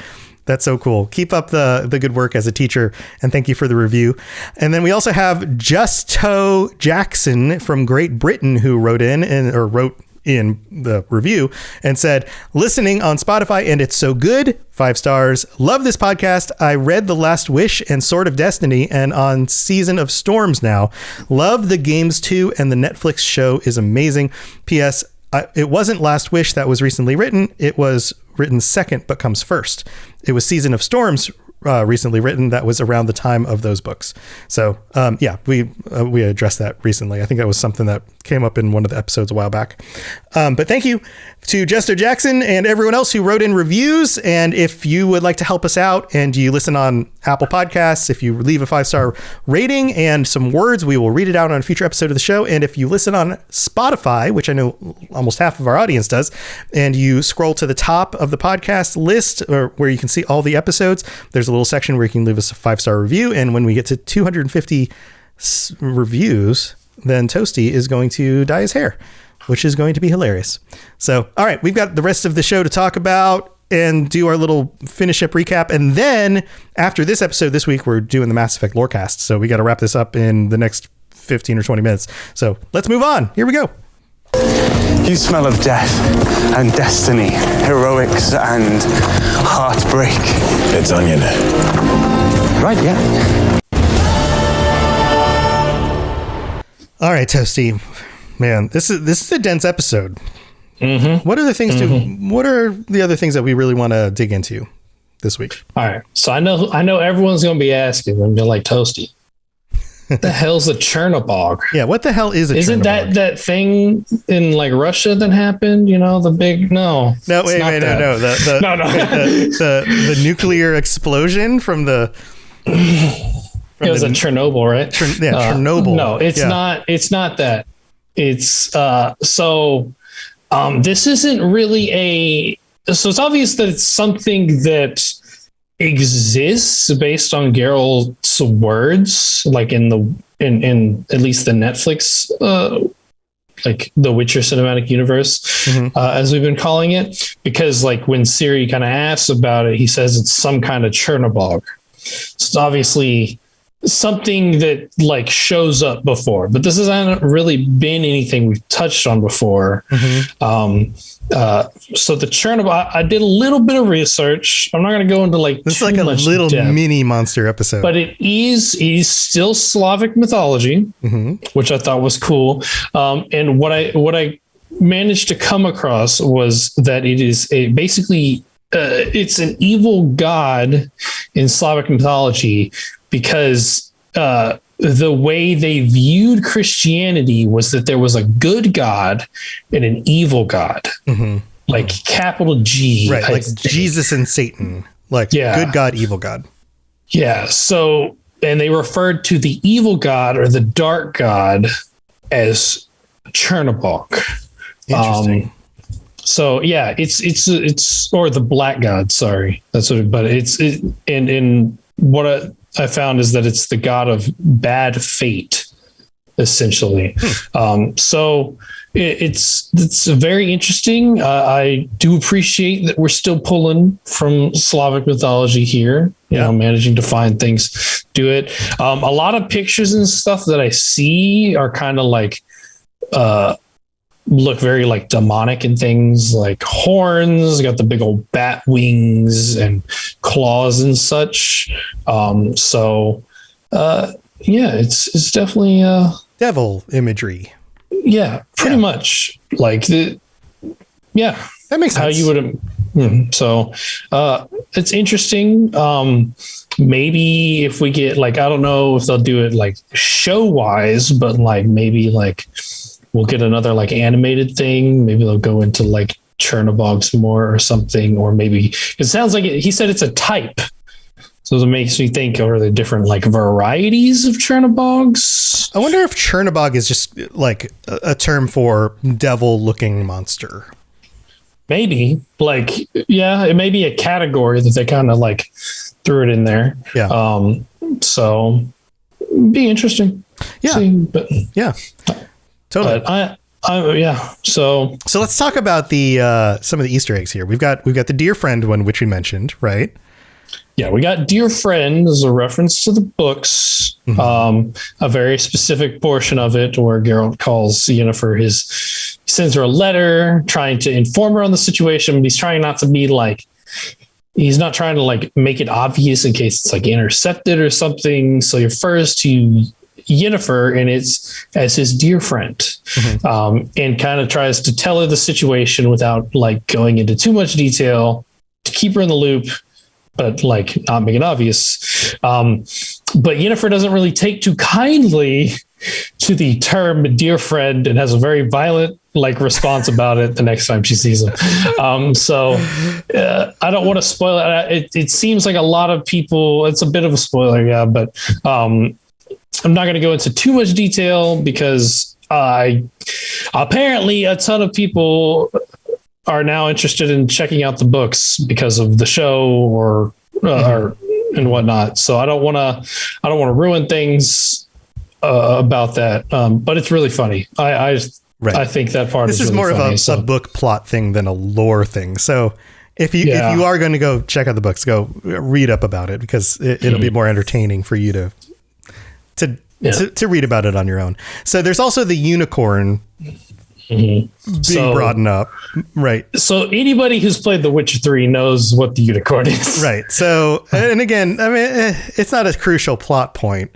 That's so cool. Keep up the good work as a teacher, and thank you for the review. And then we also have Justo Jackson from Great Britain who wrote in the review and said, "Listening on Spotify and it's so good. 5 stars. Love this podcast. I read The Last Wish and Sword of Destiny and on Season of Storms now. Love the games too, and the Netflix show is amazing. P.S. It wasn't Last Wish that was recently written. It was written second, but comes first. It was Season of Storms recently written that was around the time of those books." So we addressed that recently. I think that was something that came up in one of the episodes a while back. But thank you to Justo Jackson and everyone else who wrote in reviews. And if you would like to help us out and you listen on Apple Podcasts, if you leave a 5-star rating and some words, we will read it out on a future episode of the show. And if you listen on Spotify, which I know almost half of our audience does, and you scroll to the top of the podcast list or where you can see all the episodes, there's a little section where you can leave us a 5-star review. And when we get to 250 reviews, then Toasty is going to dye his hair, which is going to be hilarious. So, all right, we've got the rest of the show to talk about and do our little finish up recap. And then after this episode this week, we're doing the Mass Effect Lorecast. So we got to wrap this up in the next 15 or 20 minutes. So let's move on. Here we go. You smell of death and destiny, heroics and heartbreak. It's onion. Right, yeah. All right, Toasty, man, this is a dense episode. Mm-hmm. What are the things what are the other things that we really want to dig into this week? All right. So I know everyone's going to be asking, and they're like, Toasty, The hell's a Chernobog? Yeah, what the hell is a Isn't Chernobog? that thing in like Russia that happened? You know, the big no. No, it's wait, not no. that. No. The nuclear explosion from the. It was a Chernobyl, right? Chernobyl. No, it's not. It's not that. It's this isn't really a. So it's obvious that it's something that exists based on Geralt's words, like in at least the Netflix, like the Witcher cinematic universe, as we've been calling it. Because like when Siri kind of asks about it, he says it's some kind of Chernobog. So it's obviously something that like shows up before, but this hasn't really been anything we've touched on before. So the Chernobyl, I did a little bit of research. I'm not going to go into like this is like a little depth, mini monster episode, but it is still Slavic mythology, which I thought was cool. And what I managed to come across was that it is basically it's an evil god in Slavic mythology, because the way they viewed Christianity was that there was a good God and an evil God, like capital G, right? Like Jesus and Satan, like good God, evil God. Yeah. So, and they referred to the evil God or the dark God as Chernobog. Interesting. So yeah, it's or the black God. Sorry, that's what. But in what I found is that it's the god of bad fate, essentially. So it's very interesting. I do appreciate that we're still pulling from Slavic mythology here. You know, managing to find things, do it. A lot of pictures and stuff that I see are kind of like look very like demonic and things, like horns, got the big old bat wings and claws and such. So it's definitely devil imagery. Yeah, pretty much like that makes sense. How you would so it's interesting. Maybe if we get like, I don't know if they'll do it like show wise, but like maybe like we'll get another like animated thing. Maybe they'll go into like Chernobyls more or something, or maybe it sounds like he said it's a type. So it makes me think, are there different like varieties of Chernobyls? I wonder if Chernobog is just like a term for devil looking monster. Maybe like, it may be a category that they kind of like threw it in there. Yeah. So be interesting. Yeah. Totally. But So let's talk about the some of the Easter eggs here. We've got the dear friend one, which we mentioned, right? Yeah, we got dear friend as a reference to the books. A very specific portion of it where Geralt calls Yennefer he sends her a letter trying to inform her on the situation, but he's trying not to be like, he's not trying to like make it obvious in case it's like intercepted or something. So he refers to Yennefer and it's as his dear friend, and kind of tries to tell her the situation without like going into too much detail to keep her in the loop, but like not make it obvious. But Yennefer doesn't really take too kindly to the term dear friend and has a very violent like response about it the next time she sees him. So I don't want to spoil it. It seems like a lot of people, it's a bit of a spoiler. But I'm not going to go into too much detail because apparently a ton of people are now interested in checking out the books because of the show or and whatnot. So I don't want to ruin things about that. But it's really funny. I think that part this is is really more funny, of a book plot thing than a lore thing. So if you are going to go check out the books, go read up about it because it'll be more entertaining for you to read about it on your own. So there's also the unicorn being brought up, right? So anybody who's played The Witcher 3 knows what the unicorn is, right? So, and again, I mean, it's not a crucial plot point,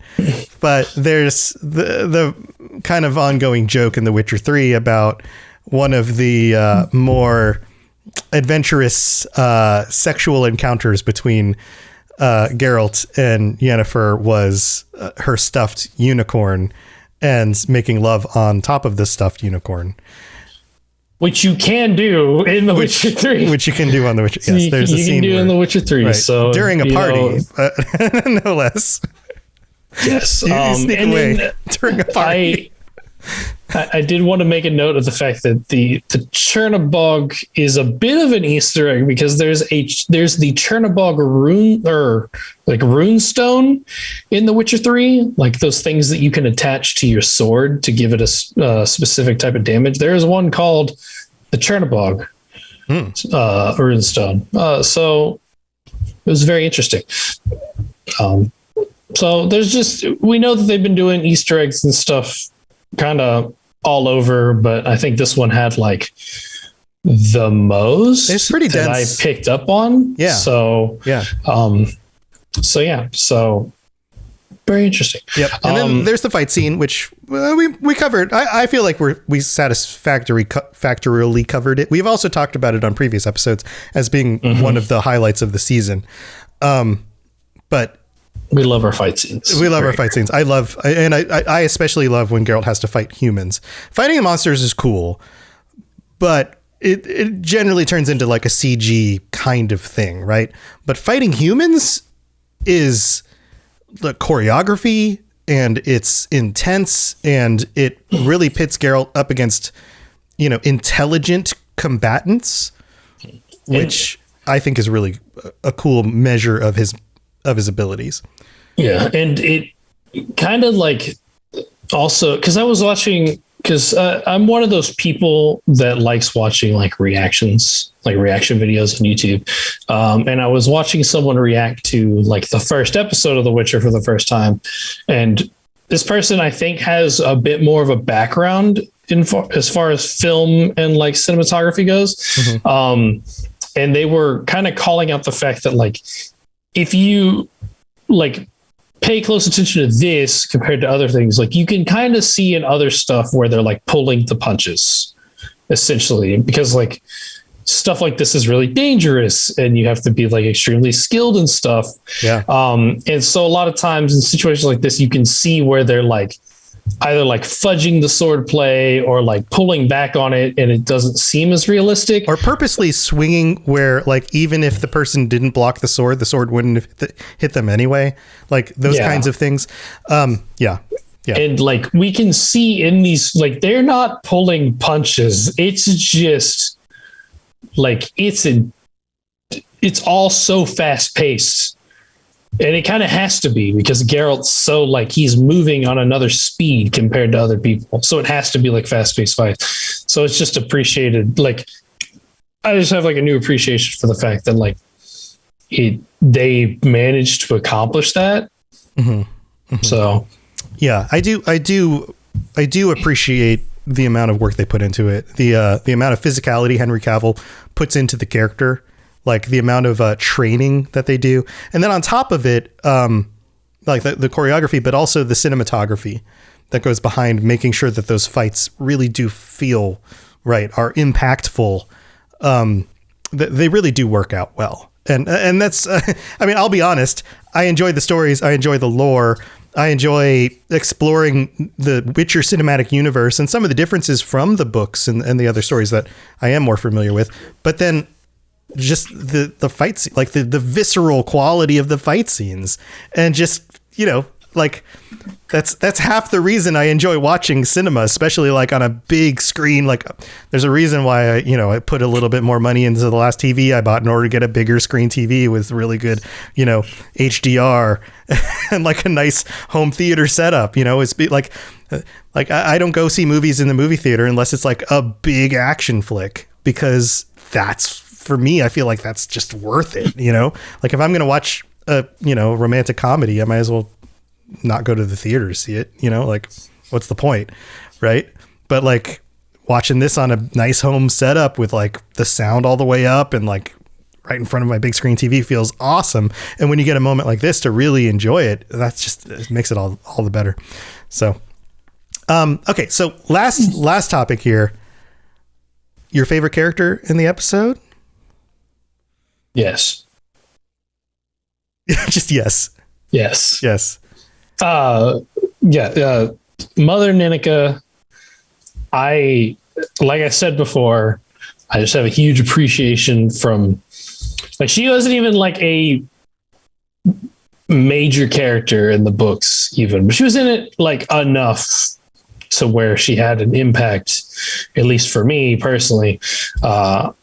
but there's the kind of ongoing joke in The Witcher 3 about one of the more adventurous sexual encounters between Geralt and Yennefer was her stuffed unicorn and making love on top of the stuffed unicorn. Which you can do in The Witcher 3. Which you can do on The Witcher. Yes, there's a scene you can do in The Witcher 3. Right, so during a party, no less. Yes. You sneak away during a party. I did want to make a note of the fact that the Chernobog is a bit of an Easter egg because there's the Chernobog rune stone in The Witcher 3, like those things that you can attach to your sword to give it a specific type of damage. There is one called the Chernobog rune stone. So it was very interesting. So we know that they've been doing Easter eggs and stuff kind of all over, but I think this one had like the most it's pretty that dense. I picked up on. Yeah. So very interesting. Yep. And then there's the fight scene, which we covered. I feel like we satisfactorily covered it. We've also talked about it on previous episodes as being one of the highlights of the season. But we love our fight scenes. We love our fight scenes. I especially love when Geralt has to fight humans. Fighting monsters is cool, but it generally turns into like a CG kind of thing, right? But fighting humans is the choreography, and it's intense, and it really pits Geralt up against, intelligent combatants, which I think is really a cool measure of his abilities. Yeah, and it kind of like also because I was watching I'm one of those people that likes watching like reaction videos on YouTube, and I was watching someone react to like the first episode of The Witcher for the first time, and this person I think has a bit more of a background as far as film and like cinematography goes, and they were kind of calling out the fact that like if you like pay close attention to this compared to other things, like you can kind of see in other stuff where they're like pulling the punches essentially, because like stuff like this is really dangerous and you have to be like extremely skilled and stuff. Yeah. And so a lot of times in situations like this, you can see where they're like either like fudging the sword play or like pulling back on it and it doesn't seem as realistic, or purposely swinging where like even if the person didn't block the sword wouldn't have hit them anyway, like those kinds of things. And like we can see in these, like they're not pulling punches, it's just like it's all so fast paced. And it kind of has to be because Geralt's so like he's moving on another speed compared to other people. So it has to be like fast-paced fights. So it's just appreciated. Like I just have like a new appreciation for the fact that like they managed to accomplish that. So yeah, I do appreciate the amount of work they put into it. The amount of physicality Henry Cavill puts into the character. Like the amount of training that they do. And then on top of it, like the choreography, but also the cinematography that goes behind making sure that those fights really do feel right, are impactful. They really do work out well. And that's, I mean, I'll be honest, I enjoy the stories. I enjoy the lore. I enjoy exploring the Witcher cinematic universe and some of the differences from the books and the other stories that I am more familiar with. But then just the fight scene, like the visceral quality of the fight scenes, and just, like that's half the reason I enjoy watching cinema, especially like on a big screen. Like there's a reason why I put a little bit more money into the last TV I bought in order to get a bigger screen TV with really good, HDR and like a nice home theater setup. It's like I don't go see movies in the movie theater unless it's like a big action flick, because that's, for me, I feel like that's just worth it. Like if I'm going to watch a, romantic comedy, I might as well not go to the theater to see it, like what's the point? Right. But like watching this on a nice home setup with like the sound all the way up and like right in front of my big screen TV feels awesome. And when you get a moment like this to really enjoy it, that's just, it makes it all the better. So, okay. So last topic here, your favorite character in the episode? Yes. Just yes. Yes. Yes. Mother Ninika, like I said before, I just have a huge appreciation from, like, she wasn't even like a major character in the books even, but she was in it like enough to where she had an impact, at least for me personally. And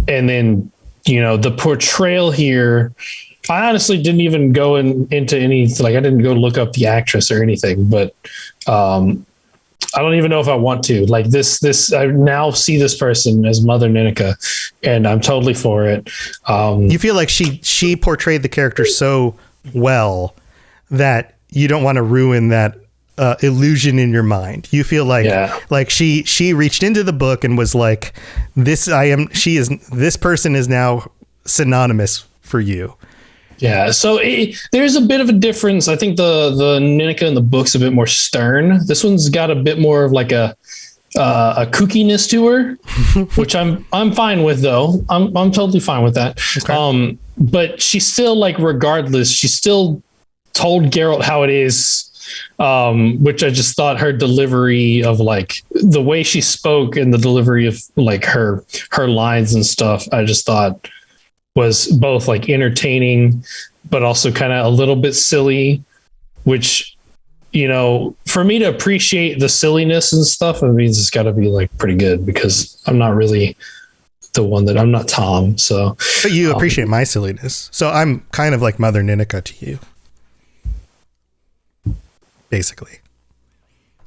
then, the portrayal here, I honestly didn't even go into any, like, I didn't go look up the actress or anything, but I don't even know if I want to. Like this, I now see this person as Mother Ninika, and I'm totally for it. You feel like she portrayed the character so well that you don't want to ruin that illusion in your mind. You feel like she reached into the book and was like, this person is now synonymous for you. Yeah, so there's a bit of a difference. I think the Ninika in the book's a bit more stern. This one's got a bit more of like a kookiness to her, which I'm fine with though. I'm totally fine with that. Okay. But she's still, like, regardless, she still told Geralt how it is, which I just thought her delivery of, like, the way she spoke and the delivery of, like, her lines and stuff, I just thought was both, like, entertaining, but also kind of a little bit silly, which, for me to appreciate the silliness and stuff, it means it's got to be, like, pretty good, because I'm not really I'm not Tom. So, but you appreciate my silliness. So I'm kind of like Mother Ninika to you. Basically.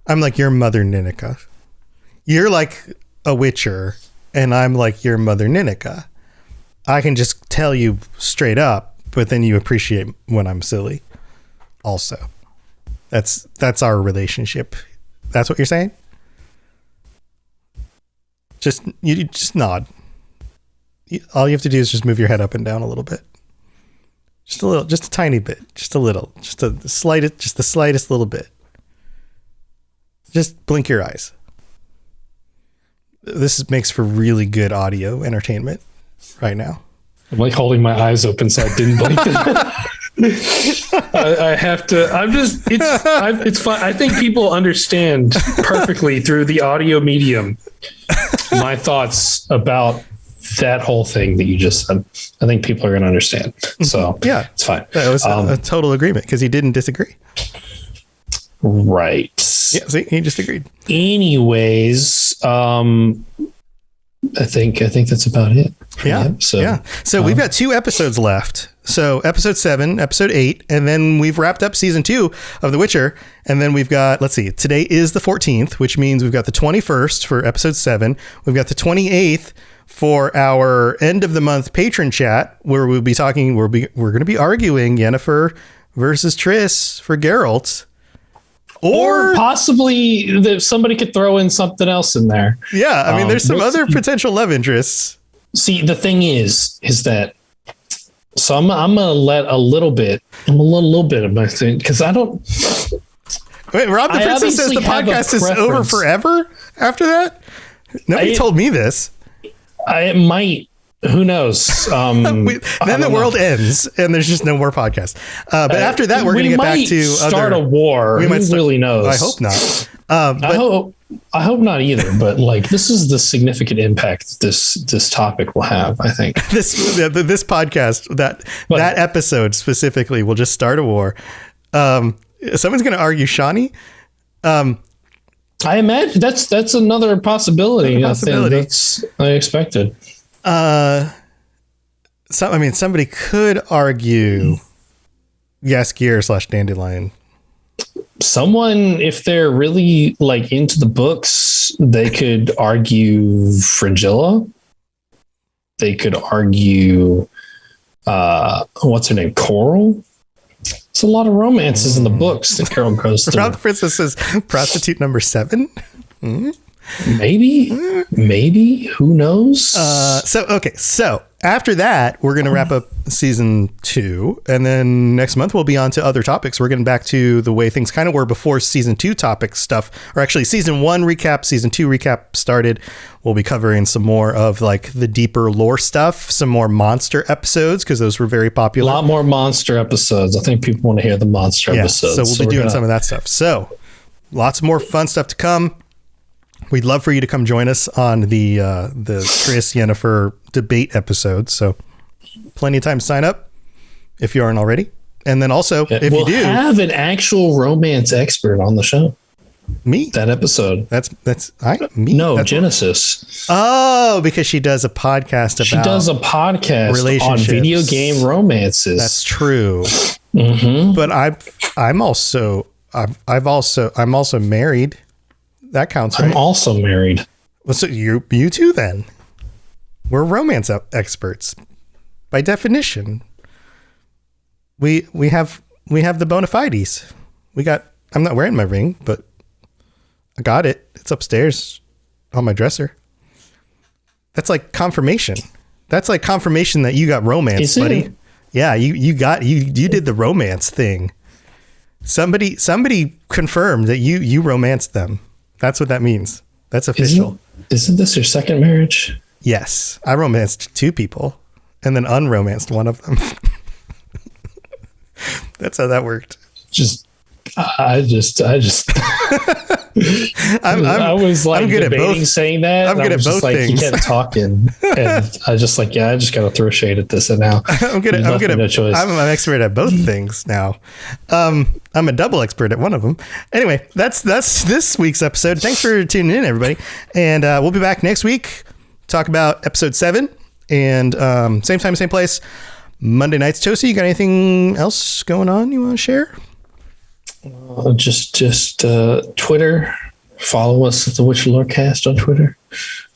I'm like your Mother Ninika. You're like a Witcher, and I'm like your Mother Ninika. I can just tell you straight up, but then you appreciate when I'm silly. Also, that's our relationship. That's what you're saying? You just nod. All you have to do is just move your head up and down a little bit. Just a little, just a tiny bit, just a little, just the slightest little bit. Just blink your eyes. This makes for really good audio entertainment right now. I'm like holding my eyes open so I didn't blink. I have to. It's fine. I think people understand perfectly through the audio medium my thoughts about that whole thing that you just said. I think people are going to understand. So yeah, it's fine. That was a total agreement because he didn't disagree. Right. Yeah, see, he just agreed. Anyways, I think that's about it. Yeah. So we've got 2 episodes left. So episode 7, episode 8, and then we've wrapped up season 2 of The Witcher. And then we've got, let's see, today is the 14th, which means we've got the 21st for episode 7. We've got the 28th for our end of the month patron chat, where we'll be talking, we're going to be arguing Yennefer versus Triss for Geralt. Or possibly that somebody could throw in something else in there. Yeah, I mean, there's some other potential love interests. See, the thing is that, so I'm gonna let a little bit of my thing, because I don't. Wait, Rob the Princess says the podcast is over forever after that? Nobody told me this. It might. Who knows? Then the world ends and there's just no more podcasts. But after that, we're going to get back to start a war. Who really knows? I hope not. I hope not either. But like, this is the significant impact this topic will have. I think this podcast that episode specifically will just start a war. Someone's going to argue Shani. I imagine that's another possibility. I think that's unexpected. Somebody could argue Yaskier / Dandelion. Someone, if they're really like into the books, they could argue Frigilla. They could argue, what's her name? Coral. It's a lot of romances in the books that Carol goes through. Rob the Princess says prostitute number 7. Mm-hmm. Maybe. Who knows? So after that, we're going to wrap up season 2. And then next month, we'll be on to other topics. We're getting back to the way things kind of were before season 2 topic stuff, or actually season 1 recap, season 2 recap started. We'll be covering some more of like the deeper lore stuff, some more monster episodes, because those were very popular. A lot more monster episodes. I think people want to hear the monster episodes. So we'll be doing some of that stuff. So lots more fun stuff to come. We'd love for you to come join us on the Chris Yennefer debate episode. So plenty of time to sign up if you aren't already. And then also, if you do, have an actual romance expert on the show. Me? That episode. Me? No, Genesis. Oh, because she does a podcast about. She does a podcast on video game romances. That's true. Mm-hmm. But I'm also married. That counts, right? I'm also married. Well, so you too then. We're romance experts by definition. We have the bona fides. I'm not wearing my ring, but I got it. It's upstairs on my dresser. That's like confirmation. That's like confirmation that you got romance, buddy. Yeah, you did the romance thing. Somebody confirmed that you romanced them. That's what that means. That's official. Isn't this your second marriage? Yes. I romanced 2 people and then unromanced one of them. That's how that worked. I was like, I'm good at both. Saying that, I'm good at both things. You kept talking, and I was just like, I just got to throw shade at this. And now I'm an expert at both things now. I'm a double expert at one of them. Anyway, that's this week's episode. Thanks for tuning in, everybody, and we'll be back next week. Talk about episode 7, and same time, same place. Monday nights. Tosi, you got anything else going on you want to share? Just Twitter. Follow us at the Witcher Lorecast on Twitter.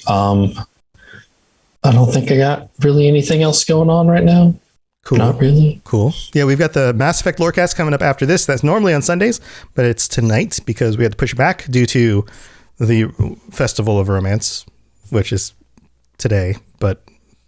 I don't think I got really anything else going on right now. Cool. Not really. Cool. Yeah, we've got the Mass Effect Lorecast coming up after this. That's normally on Sundays, but it's tonight because we had to push it back due to the Festival of Romance, which is today, but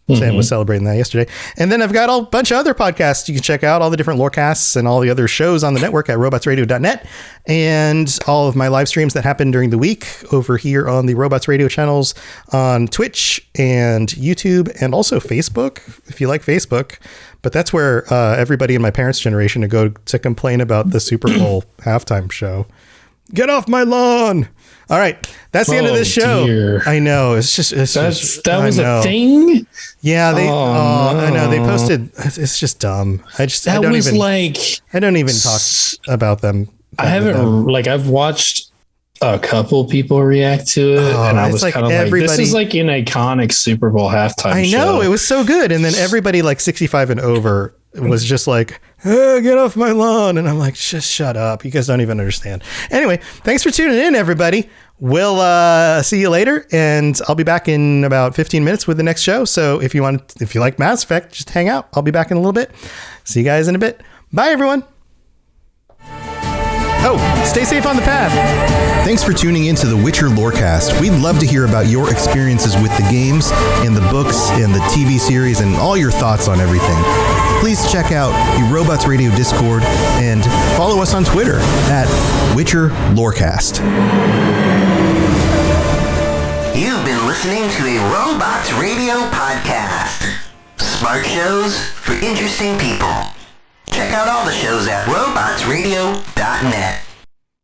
Sam was celebrating that yesterday. And then I've got a bunch of other podcasts. You can check out all the different lorecasts and all the other shows on the network at robotsradio.net, and all of my live streams that happen during the week over here on the Robots Radio channels on Twitch and YouTube, and also Facebook, if you like Facebook. But that's where everybody in my parents' generation would go to complain about the Super Bowl halftime show. Get off my lawn. All right. That's the end of this show. Dear. I know. That was a thing. Yeah. I know. They posted. It's just dumb. I don't even talk about them. I haven't, I've watched a couple people react to it, and I was kind of like, this is like an iconic Super Bowl halftime show. I know. It was so good. And then everybody like 65 and over was just like, get off my lawn. And I'm like, just shut up. You guys don't even understand. Anyway, thanks for tuning in, everybody. We'll see you later, and I'll be back in about 15 minutes with the next show. So if you like Mass Effect, just hang out. I'll be back in a little bit. See you guys in a bit. Bye, everyone. Oh, stay safe on the path. Thanks for tuning in to the Witcher Lorecast. We'd love to hear about your experiences with the games and the books and the TV series and all your thoughts on everything. Please check out the Robots Radio Discord and follow us on Twitter at Witcher Lorecast. You've been listening to a Robots Radio podcast. Smart shows for interesting people. Check out all the shows at robotsradio.net.